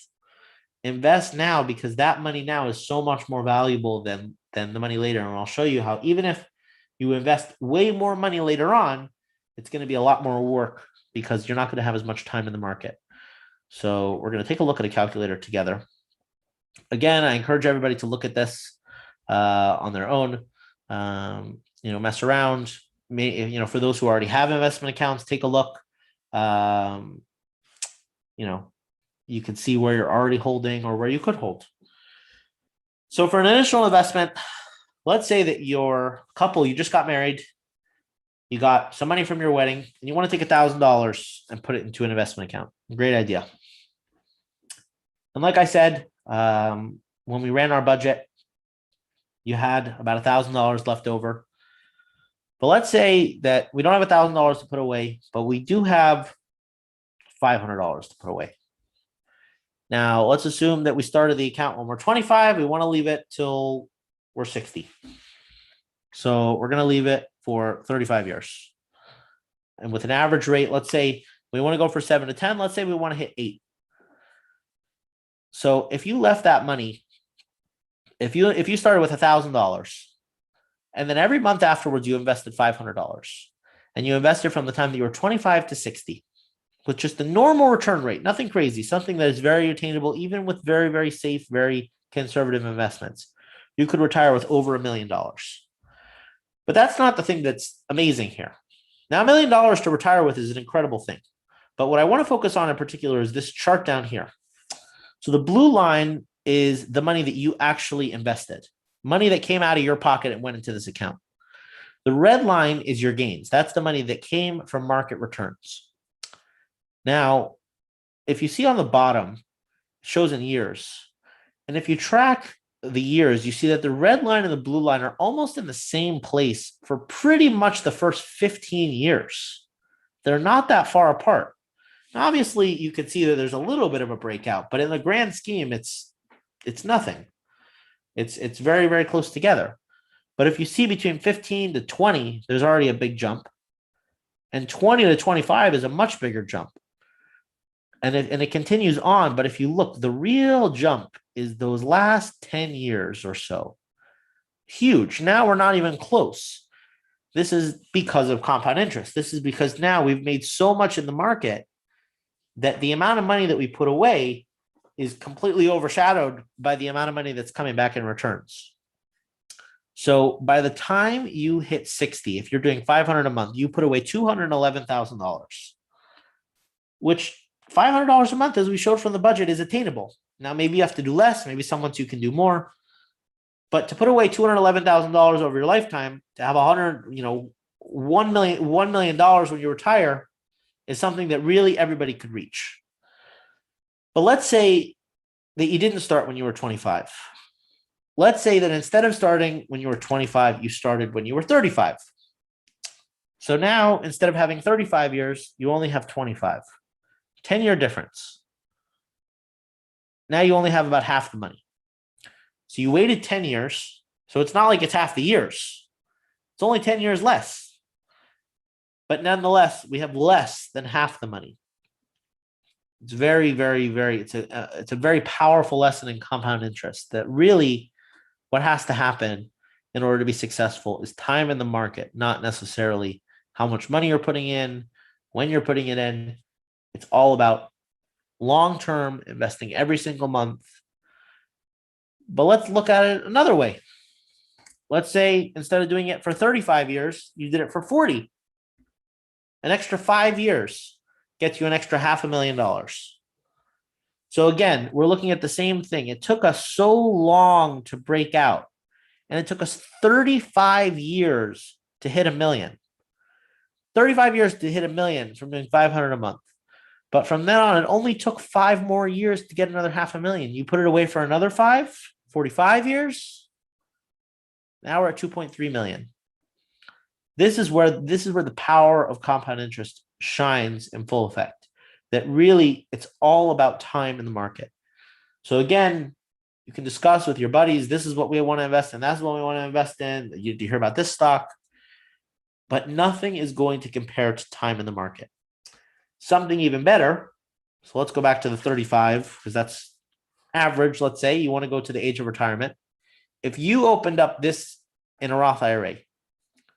invest now, because that money now is so much more valuable than the money later. And I'll show you how, even if you invest way more money later on, it's going to be a lot more work because you're not going to have as much time in the market. So we're going to take a look at a calculator together. Again, I encourage everybody to look at this on their own, mess around. For those who already have investment accounts, take a look. You can see where you're already holding or where you could hold. So for an initial investment, let's say that your couple, you just got married, you got some money from your wedding, and you want to take $1,000 and put it into an investment account. Great idea. And like I said, when we ran our budget, you had about $1,000 left over. But let's say that we don't have $1,000 to put away, but we do have $500 to put away. Now, let's assume that we started the account when we're 25. We want to leave it till we're 60. So we're going to leave it for 35 years. And with an average rate, let's say we want to go for 7 to 10. Let's say we want to hit 8. So if you left that money, if you started with $1,000, and then every month afterwards you invested $500, and you invested from the time that you were 25 to 60, with just the normal return rate, nothing crazy, something that is very attainable, even with very, very safe, very conservative investments, you could retire with over $1 million. But that's not the thing that's amazing here. Now, $1 million to retire with is an incredible thing. But what I want to focus on in particular is this chart down here. So the blue line is the money that you actually invested, money that came out of your pocket and went into this account. The red line is your gains. That's the money that came from market returns. Now, if you see on the bottom, it shows in years. And if you track the years, you see that the red line and the blue line are almost in the same place for pretty much the first 15 years. They're not that far apart. Now, obviously, you can see that there's a little bit of a breakout, but in the grand scheme, it's nothing. It's very, very close together. But if you see between 15 to 20, there's already a big jump. And 20 to 25 is a much bigger jump. And it continues on. But if you look, the real jump is those last 10 years or so. Huge. Now we're not even close. This is because of compound interest. This is because now we've made so much in the market that the amount of money that we put away is completely overshadowed by the amount of money that's coming back in returns. So by the time you hit 60, if you're doing $500 a month, you put away $211,000, which $500 a month, as we showed from the budget, is attainable. Now, maybe you have to do less. Maybe some months you can do more. But to put away $211,000 over your lifetime, to have $1 million when you retire is something that really everybody could reach. But let's say that you didn't start when you were 25. Let's say that instead of starting when you were 25, you started when you were 35. So now, instead of having 35 years, you only have 25. 10-year difference. Now you only have about half the money. So you waited 10 years. So it's not like it's half the years. It's only 10 years less. But nonetheless, we have less than half the money. It's very, very, very, it's a very powerful lesson in compound interest that really what has to happen in order to be successful is time in the market, not necessarily how much money you're putting in, when you're putting it in. It's all about long-term investing every single month. But let's look at it another way. Let's say instead of doing it for 35 years, you did it for 40. An extra 5 years gets you an extra $500,000. So again, we're looking at the same thing. It took us so long to break out, and it took us 35 years to hit $1 million. 35 years to hit $1 million from doing 500 a month. But from then on, it only took 5 more years to get another $500,000. You put it away for another 45 years. Now we're at 2.3 million. This is where the power of compound interest shines in full effect. That really, it's all about time in the market. So again, you can discuss with your buddies, this is what we want to invest in, that's what we want to invest in. You hear about this stock, but nothing is going to compare to time in the market. Something even better. So let's go back to the 35, because that's average. Let's say you want to go to the age of retirement. If you opened up this in a Roth IRA,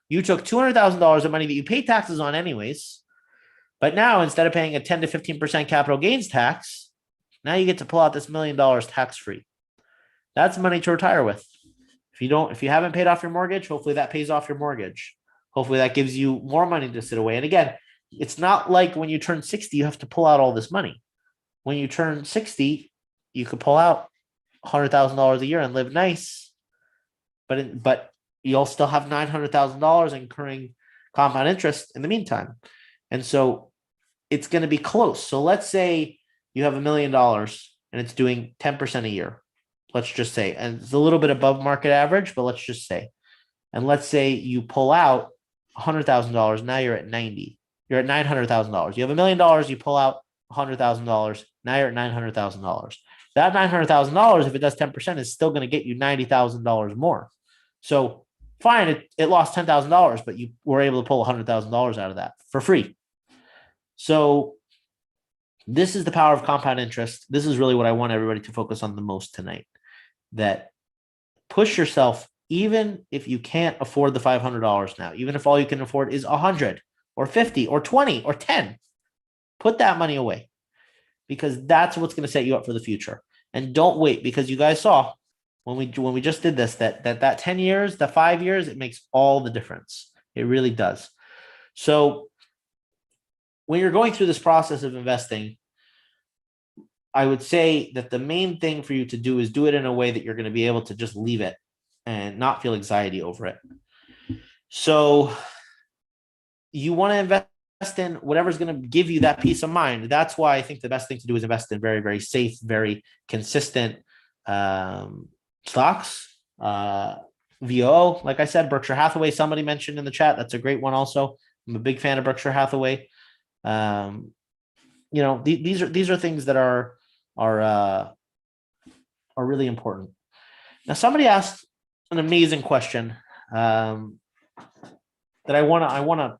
you took $200,000 of money that you pay taxes on anyways, but now instead of paying a 10 to 15% capital gains tax, now you get to pull out this $1 million tax-free. That's money to retire with. If you haven't paid off your mortgage, hopefully that pays off your mortgage. Hopefully that gives you more money to sit away. And again, it's not like when you turn 60, you have to pull out all this money. When you turn 60, you could pull out $100,000 a year and live nice, but you'll still have $900,000 incurring compound interest in the meantime. And so it's going to be close. So let's say you have $1 million and it's doing 10% a year. Let's just say, and it's a little bit above market average, but let's just say, and let's say you pull out $100,000. Now you're at 90. You're at $900,000. You have $1 million. You pull out $100,000. Now you're at $900,000. That $900,000, if it does 10%, is still going to get you $90,000 more. So fine, it lost $10,000, but you were able to pull $100,000 out of that for free. So this is the power of compound interest. This is really what I want everybody to focus on the most tonight. That push yourself, even if you can't afford the $500 now, even if all you can afford is 100 or 50 or 20 or 10, put that money away, because that's what's going to set you up for the future. And don't wait, because you guys saw when we just did this, that 10 years, the 5 years, it makes all the difference. It really does. So when you're going through this process of investing, I would say that the main thing for you to do is do it in a way that you're going to be able to just leave it and not feel anxiety over it. So you want to invest in whatever's going to give you that peace of mind. That's why I think the best thing to do is invest in very, very safe, very consistent stocks. VO, like I said, Berkshire Hathaway, somebody mentioned in the chat. That's a great one also. I'm a big fan of Berkshire Hathaway. These are things that are really important. Now, somebody asked an amazing question that I want to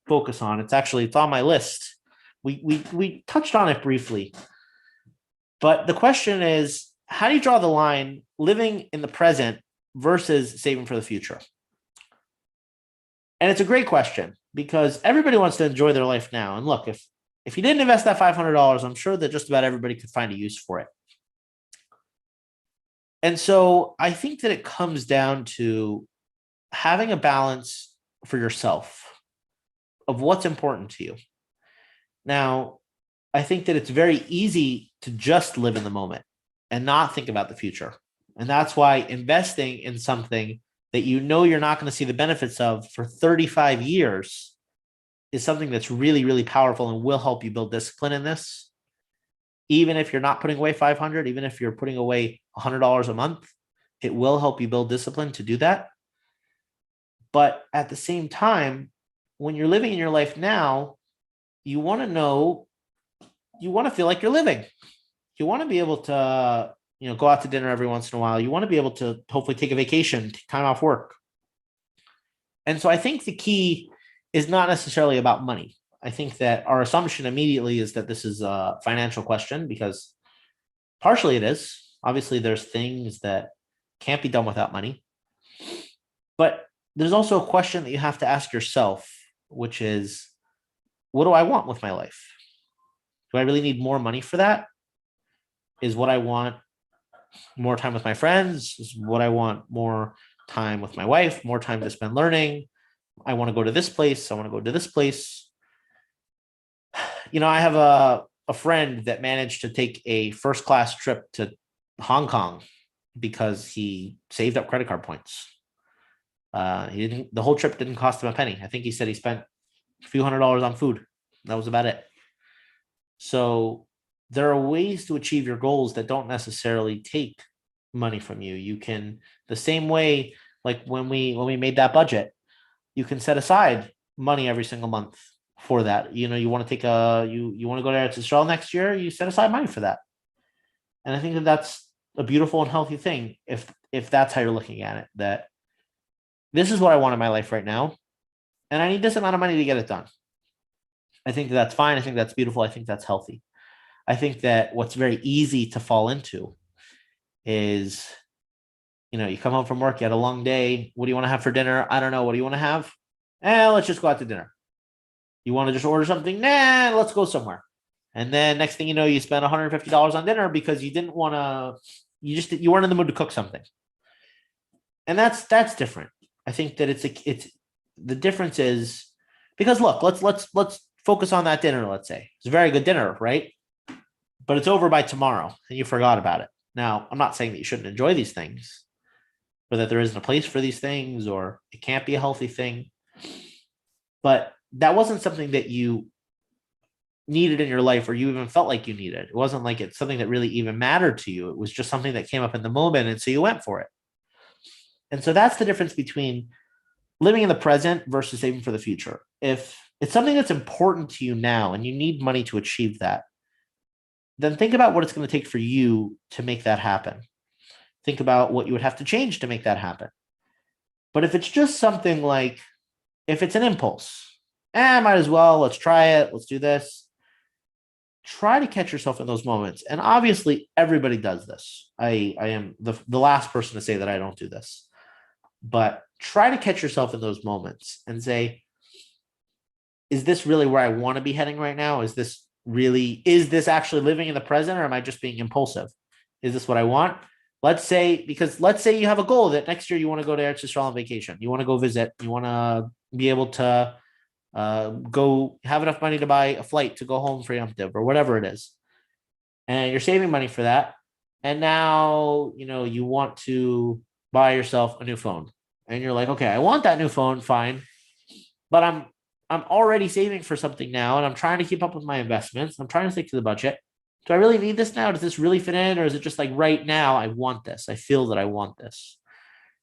focus on. It's on my list. We touched on it briefly, but the question is, how do you draw the line living in the present versus saving for the future? And it's a great question, because everybody wants to enjoy their life now. And look, if you didn't invest that $500, I'm sure that just about everybody could find a use for it. And so I think that it comes down to having a balance for yourself of what's important to you. Now, I think that it's very easy to just live in the moment. and not think about the future. And that's why investing in something that you know you're not going to see the benefits of for 35 years is something that's really, really powerful and will help you build discipline in this. Even if you're not putting away 500, even if you're putting away $100 a month, it will help you build discipline to do that. But at the same time, when you're living in your life now, you want to know, you want to feel like you're living. You want to be able to, go out to dinner every once in a while. You want to be able to hopefully take a vacation, take time off work. And so I think the key is not necessarily about money. I think that our assumption immediately is that this is a financial question, because partially it is. Obviously, there's things that can't be done without money. But there's also a question that you have to ask yourself, which is, what do I want with my life? Do I really need more money for that? Is what I want more time with my friends? Is what I want more time with my wife, more time to spend learning? I want to go to this place. I want to go to this place. I have a friend that managed to take a first class trip to Hong Kong because he saved up credit card points. The whole trip didn't cost him a penny. I think he said he spent a few $100s on food. That was about it. So there are ways to achieve your goals that don't necessarily take money from you. You can, the same way, like when we made that budget, you can set aside money every single month for that. You want to take you want to go to Eretz Yisrael next year, you set aside money for that. And I think that that's a beautiful and healthy thing if that's how you're looking at it, that this is what I want in my life right now, and I need this amount of money to get it done. I think that's fine. I think that's beautiful. I think that's healthy. I think that what's very easy to fall into is, you come home from work, you had a long day. What do you want to have for dinner? I don't know. What do you want to have? Let's just go out to dinner. You want to just order something? Nah, let's go somewhere. And then next thing you know, you spend $150 on dinner because you didn't want to, you weren't in the mood to cook something. And that's different. I think that it's the difference is because look, let's focus on that dinner. Let's say it's a very good dinner, right? But it's over by tomorrow and you forgot about it. Now, I'm not saying that you shouldn't enjoy these things, or that there isn't a place for these things, or it can't be a healthy thing. But that wasn't something that you needed in your life, or you even felt like you needed. It wasn't like it's something that really even mattered to you. It was just something that came up in the moment. And so you went for it. And so that's the difference between living in the present versus saving for the future. If it's something that's important to you now and you need money to achieve that, then think about what it's going to take for you to make that happen. Think about what you would have to change to make that happen. But if it's just something like, if it's an impulse, might as well, let's try it, let's do this. Try to catch yourself in those moments. And obviously, everybody does this. I am the last person to say that I don't do this. But try to catch yourself in those moments and say, is this really where I want to be heading right now? Is this actually living in the present, or am I just being impulsive? Is this what I want? Let's say you have a goal that next year you want to go to Eretz Yisrael on vacation. You want to go visit. You want to be able to go have enough money to buy a flight to go home for Yom Tov or whatever it is. And you're saving money for that. And now, you want to buy yourself a new phone. And you're like, okay, I want that new phone, fine. But I'm already saving for something now, and I'm trying to keep up with my investments. I'm trying to stick to the budget. Do I really need this now? Does this really fit in? Or is it just like right now, I want this. I feel that I want this.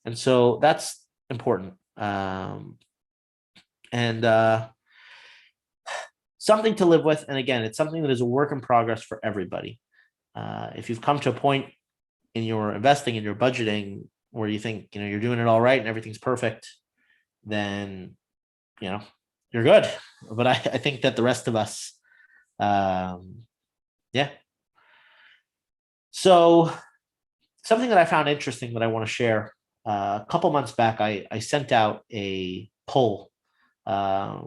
And so that's important. And something to live with. And again, it's something that is a work in progress for everybody. If you've come to a point in your investing, in your budgeting, where you think, you're doing it all right and everything's perfect, then, you're good. But I think that the rest of us, yeah. So something that I found interesting that I want to share, a couple months back, I sent out a poll,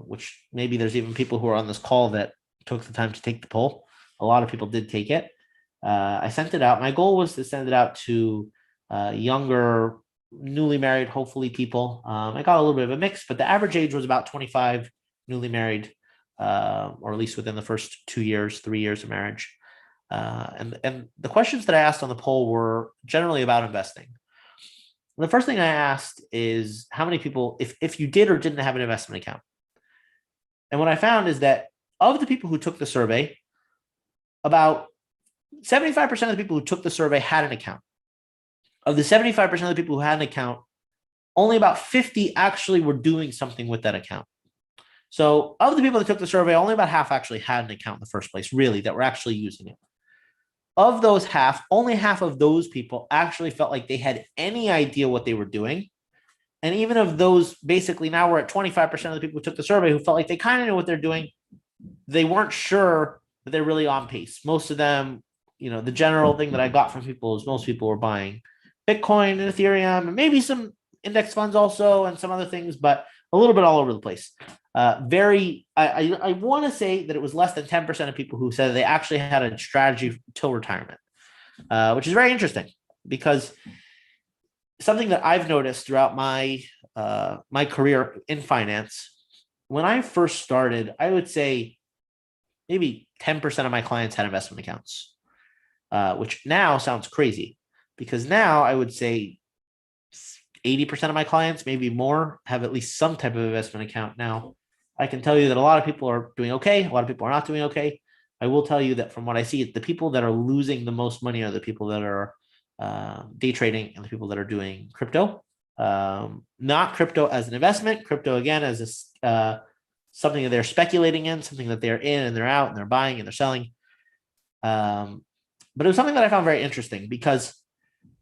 which maybe there's even people who are on this call that took the time to take the poll. A lot of people did take it. I sent it out. My goal was to send it out to younger, newly married, hopefully people. I got a little bit of a mix, but the average age was about 25, newly married, or at least within the first 3 years of marriage. And the questions that I asked on the poll were generally about investing. The first thing I asked is how many people, if you did or didn't have an investment account. And what I found is that of the people who took the survey, about 75% of the people who took the survey had an account. Of the 75% of the people who had an account, only about 50 actually were doing something with that account. So of the people that took the survey, only about half actually had an account in the first place, really, that were actually using it. Of those half, only half of those people actually felt like they had any idea what they were doing. And even of those, basically now we're at 25% of the people who took the survey who felt like they kind of knew what they're doing. They weren't sure that they're really on pace. Most of them, the general thing that I got from people is most people were buying Bitcoin and Ethereum and maybe some index funds also and some other things, but a little bit all over the place. I want to say that it was less than 10% of people who said they actually had a strategy till retirement, which is very interesting because something that I've noticed throughout my career in finance, when I first started, I would say maybe 10% of my clients had investment accounts, which now sounds crazy because now I would say 80% of my clients, maybe more, have at least some type of investment account now. I can tell you that a lot of people are doing okay. A lot of people are not doing okay. I will tell you that from what I see, the people that are losing the most money are the people that are day trading and the people that are doing crypto. Not crypto as an investment, crypto again as something that they're speculating in, something that they're in and they're out and they're buying and they're selling. But it was something that I found very interesting because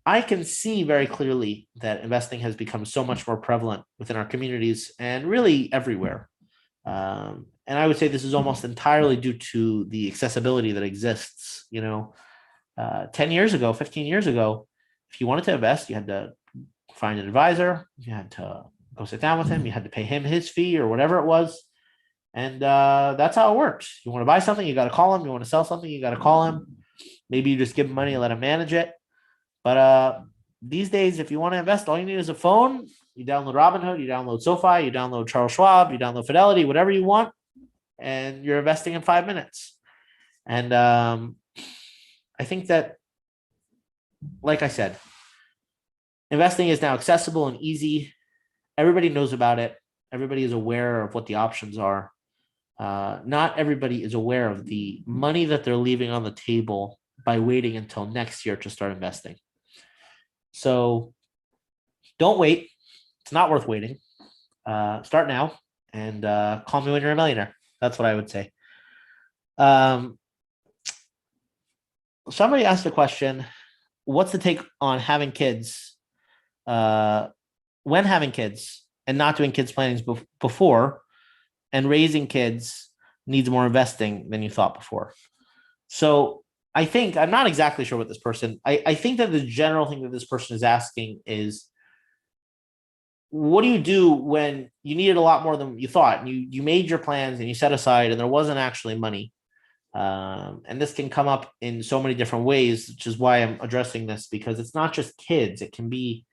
I can see very clearly that investing has become so much more prevalent within our communities and really everywhere. And I would say this is almost entirely due to the accessibility that exists. 10 years ago, 15 years ago, if you wanted to invest, you had to find an advisor, you had to go sit down with him, you had to pay him his fee or whatever it was. And that's how it works. You want to buy something, you got to call him. You want to sell something, you got to call him. Maybe you just give him money and let him manage it. But these days, if you want to invest, all you need is a phone. You download Robinhood, you download SoFi, you download Charles Schwab, you download Fidelity, whatever you want, and you're investing in 5 minutes. And I think that, like I said, investing is now accessible and easy. Everybody knows about it. Everybody is aware of what the options are. Not everybody is aware of the money that they're leaving on the table by waiting until next year to start investing. So don't wait. It's not worth waiting. Start now and call me when you're a millionaire. That's what I would say. Somebody asked a question, what's the take on having kids, when having kids and not doing kids plannings before, and raising kids needs more investing than you thought before? So I think, I'm not exactly sure what this person, I think that the general thing that this person is asking is, what do you do when you needed a lot more than you thought? And you made your plans and you set aside and there wasn't actually money. And this can come up in so many different ways, which is why I'm addressing this, because it's not just kids. It can be,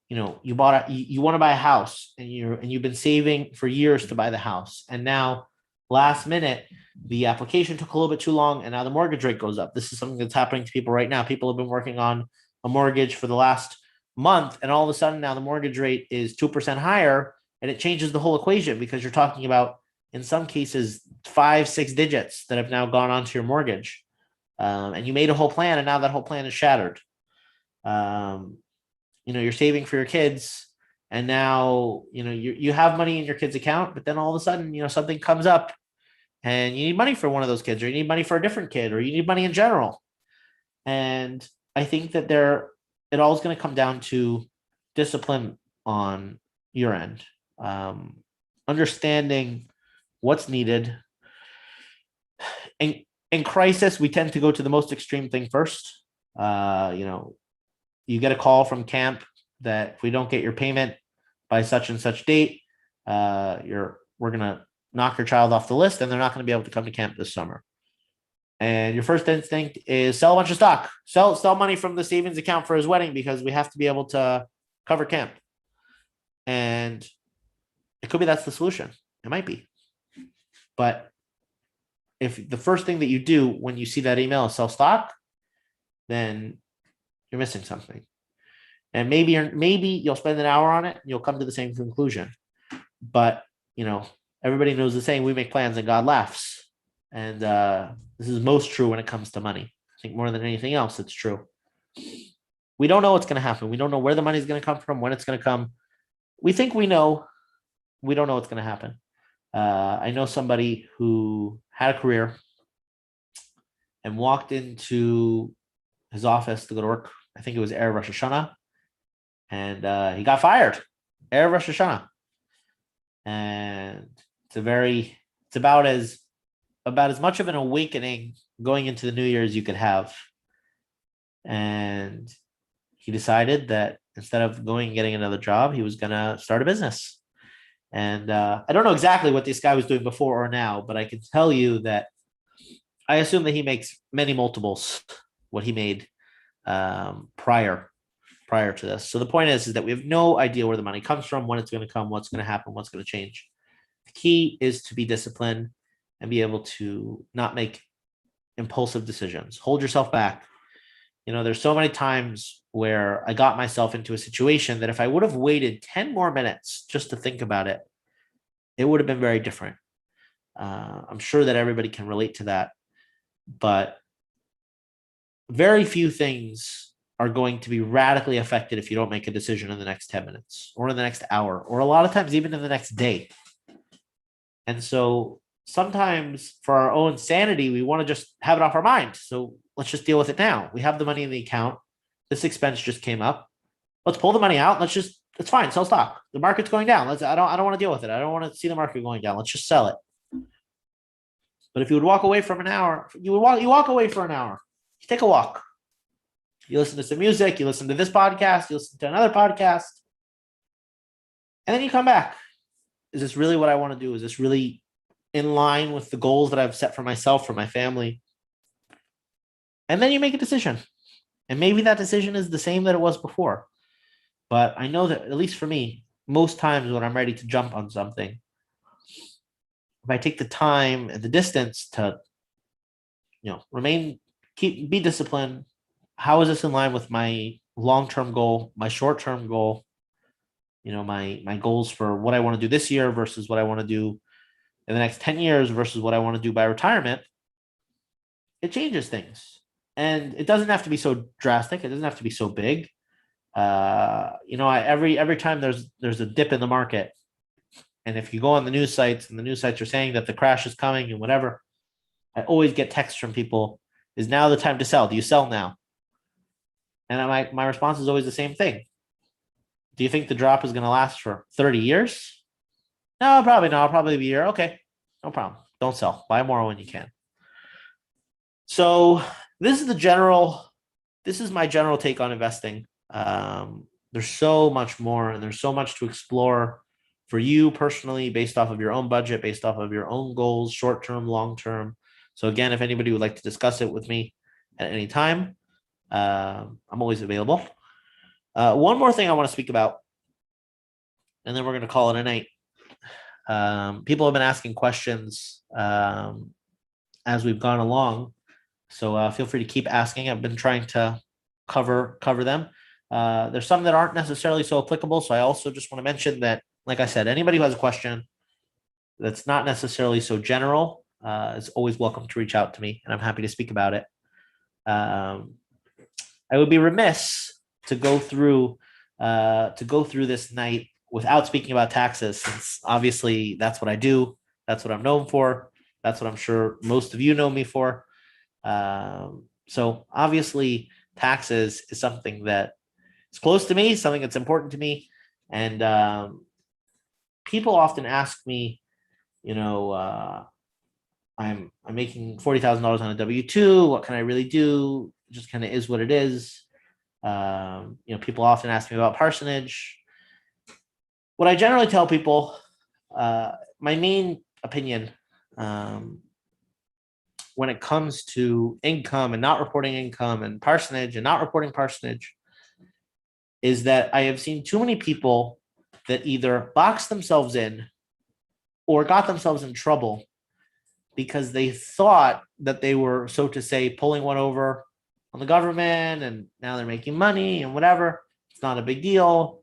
you want to buy a house and you've been saving for years to buy the house. And now last minute, the application took a little bit too long and now the mortgage rate goes up. This is something that's happening to people right now. People have been working on a mortgage for the last month, and all of a sudden now the mortgage rate is 2% higher, and it changes the whole equation because you're talking about, in some cases, 5-6 digits that have now gone onto your mortgage. And you made a whole plan and now that whole plan is shattered. You're saving for your kids and now, you have money in your kid's account, but then all of a sudden, something comes up and you need money for one of those kids, or you need money for a different kid, or you need money in general. And I think that it all is going to come down to discipline on your end, understanding what's needed. In crisis, we tend to go to the most extreme thing first. You get a call from camp that if we don't get your payment by such and such date, we're going to knock your child off the list and they're not going to be able to come to camp this summer. And your first instinct is sell a bunch of stock, sell money from the savings account for his wedding because we have to be able to cover camp. And it could be that's the solution. It might be. But if the first thing that you do when you see that email is sell stock, then you're missing something. And maybe you'll spend an hour on it and you'll come to the same conclusion. But everybody knows the saying, we make plans and God laughs. And this is most true when it comes to money. I think more than anything else, it's true. We don't know what's going to happen. We don't know where the money is going to come from, when it's going to come. We think we know. We don't know what's going to happen. I know somebody who had a career and walked into his office to go to work. I think it was Erev Rosh Hashanah. And he got fired. Erev Rosh Hashanah. And it's about as much of an awakening going into the new year as you could have. And he decided that instead of going and getting another job, he was going to start a business. And I don't know exactly what this guy was doing before or now, but I can tell you that I assume that he makes many multiples what he made prior to this. So the point is that we have no idea where the money comes from, when it's going to come, what's going to happen, what's going to change. The key is to be disciplined and be able to not make impulsive decisions. Hold yourself back. There's so many times where I got myself into a situation that if I would have waited 10 more minutes just to think about it, it would have been very different. I'm sure that everybody can relate to that, but very few things are going to be radically affected if you don't make a decision in the next 10 minutes or in the next hour, or a lot of times even in the next day. And so sometimes for our own sanity, we want to just have it off our mind. So let's just deal with it now. We have the money in the account. This expense just came up. Let's pull the money out. It's fine. Sell stock. The market's going down. I don't want to deal with it. I don't want to see the market going down. Let's just sell it. But if you would walk away from an hour, you walk away for an hour. You take a walk. You listen to some music. You listen to this podcast. You listen to another podcast. And then you come back. Is this really what I want to do? Is this really in line with the goals that I've set for myself, for my family? And then you make a decision. And maybe that decision is the same that it was before. But I know that, at least for me, most times when I'm ready to jump on something, if I take the time and the distance to, be disciplined. How is this in line with my long-term goal, my short-term goal? My goals for what I want to do this year versus what I want to do in the next 10 years versus what I want to do by retirement. It changes things. And it doesn't have to be so drastic. It doesn't have to be so big. Every time there's a dip in the market, and if you go on the news sites and the news sites are saying that the crash is coming and whatever, I always get texts from people, is now the time to sell? Do you sell now? And my response is always the same thing. Do you think the drop is going to last for 30 years? No, probably not. I'll probably be here. Okay, no problem. Don't sell. Buy more when you can. So this is my general take on investing. There's so much more, and there's so much to explore for you personally, based off of your own budget, based off of your own goals, short-term, long-term. So again, if anybody would like to discuss it with me at any time, I'm always available. One more thing I want to speak about, and then we're going to call it a night. People have been asking questions as we've gone along, so feel free to keep asking. I've been trying to cover them. There's some that aren't necessarily so applicable, so I also just want to mention that, like I said, anybody who has a question that's not necessarily so general is always welcome to reach out to me, and I'm happy to speak about it. I would be remiss to go through this night without speaking about taxes, since obviously that's what I do. That's what I'm known for. That's what I'm sure most of you know me for. So obviously taxes is something that is close to me, something that's important to me. And people often ask me, I'm making $40,000 on a W-2. What can I really do? It just kind of is what it is. People often ask me about parsonage. What I generally tell people, my main opinion, when it comes to income and not reporting income, and parsonage and not reporting parsonage, is that I have seen too many people that either boxed themselves in or got themselves in trouble because they thought that they were, so to say, pulling one over on the government, and now they're making money and whatever. It's not a big deal.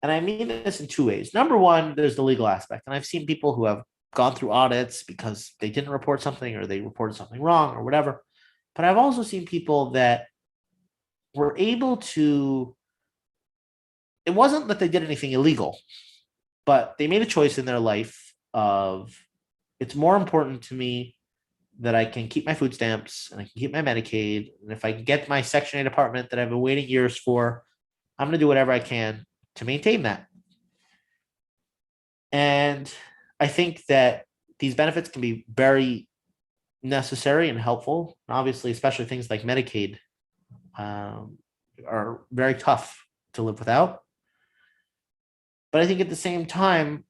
And I mean this in two ways. Number one, there's the legal aspect. And I've seen people who have gone through audits because they didn't report something or they reported something wrong or whatever. But I've also seen people that were able to, it wasn't that they did anything illegal, but they made a choice in their life of, it's more important to me that I can keep my food stamps and I can keep my Medicaid. And if I can get my Section 8 apartment that I've been waiting years for, I'm going to do whatever I can to maintain that. And I think that these benefits can be very necessary and helpful. And obviously, especially things like Medicaid are very tough to live without. But I think at the same time,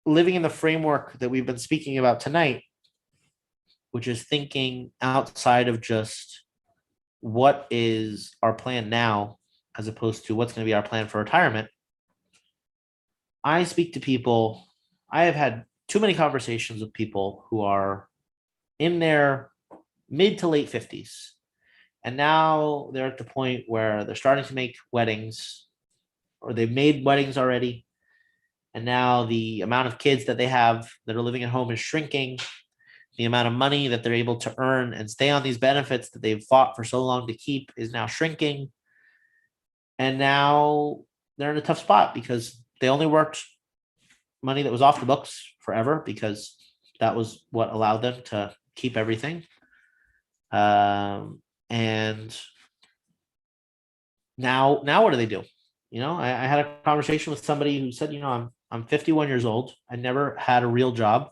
living in the framework that we've been speaking about tonight, which is thinking outside of just what is our plan now, as opposed to what's going to be our plan for retirement. I speak to people, I have had too many conversations with people who are in their mid to late 50s. And now they're at the point where they're starting to make weddings, or they've made weddings already. And now the amount of kids that they have that are living at home is shrinking. The amount of money that they're able to earn and stay on these benefits that they've fought for so long to keep is now shrinking. And now they're in a tough spot because they only worked money that was off the books forever, because that was what allowed them to keep everything. And now what do they do? I had a conversation with somebody who said, I'm 51 years old. I never had a real job.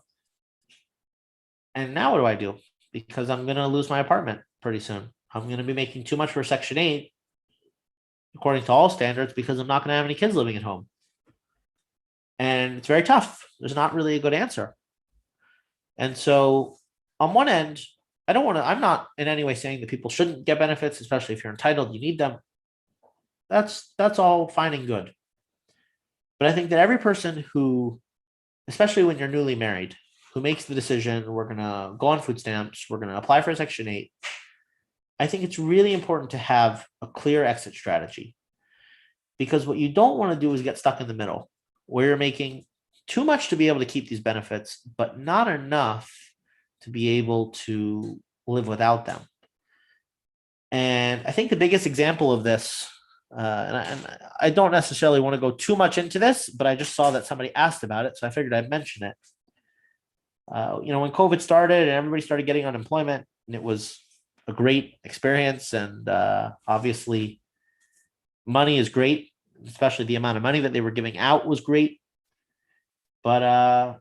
And now what do I do? Because I'm going to lose my apartment pretty soon. I'm going to be making too much for Section 8, according to all standards, because I'm not going to have any kids living at home. And it's very tough. There's not really a good answer. And so on one end, I'm not in any way saying that people shouldn't get benefits, especially if you're entitled, you need them. That's all fine and good. But I think that every person who, especially when you're newly married, who makes the decision, we're going to go on food stamps, we're going to apply for Section 8, I think it's really important to have a clear exit strategy. Because what you don't want to do is get stuck in the middle, where you're making too much to be able to keep these benefits, but not enough to be able to live without them. And I think the biggest example of this, and I don't necessarily want to go too much into this, but I just saw that somebody asked about it, so I figured I'd mention it. When COVID started and everybody started getting unemployment, and it was a great experience, and obviously money is great, especially the amount of money that they were giving out was great. But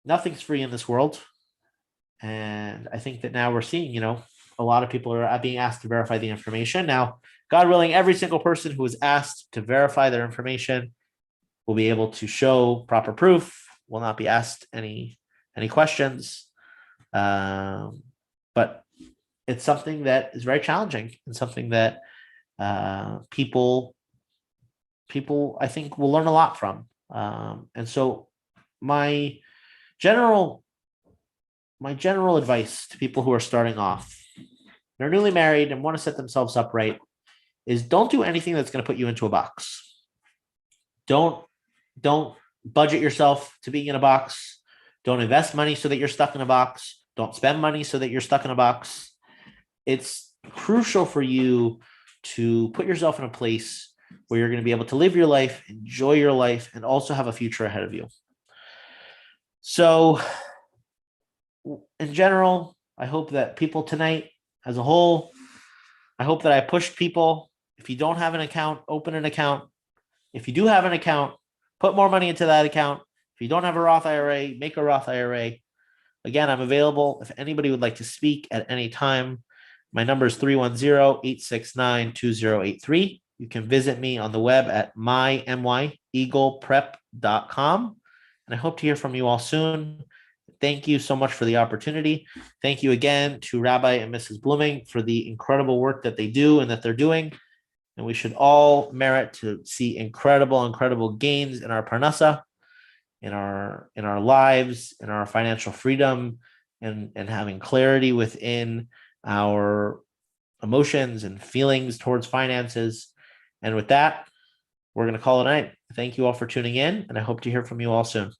nothing's free in this world. And I think that now we're seeing, a lot of people are being asked to verify the information. Now, God willing, every single person who is asked to verify their information will be able to show proper proof, will not be asked any questions. But it's something that is very challenging, and something that people I think will learn a lot from. And so my general advice to people who are starting off, they're newly married and want to set themselves up right, is don't do anything that's going to put you into a box. Don't budget yourself to being in a box. Don't invest money so that you're stuck in a box. Don't spend money so that you're stuck in a box. It's crucial for you to put yourself in a place where you're going to be able to live your life, enjoy your life, and also have a future ahead of you. So in general, I hope that people tonight as a whole, I hope that I pushed people. If you don't have an account, open an account. If you do have an account, put more money into that account. If you don't have a Roth IRA, make a Roth IRA. Again, I'm available if anybody would like to speak at any time. My number is 310-869-2083. You can visit me on the web at myeagleprep.com. And I hope to hear from you all soon. Thank you so much for the opportunity. Thank you again to Rabbi and Mrs. Blooming for the incredible work that they do and that they're doing. And we should all merit to see incredible gains in our parnasa. in our lives, in our financial freedom, and having clarity within our emotions and feelings towards finances. And with that, we're going to call it a night. Thank you all for tuning in, and I hope to hear from you all soon.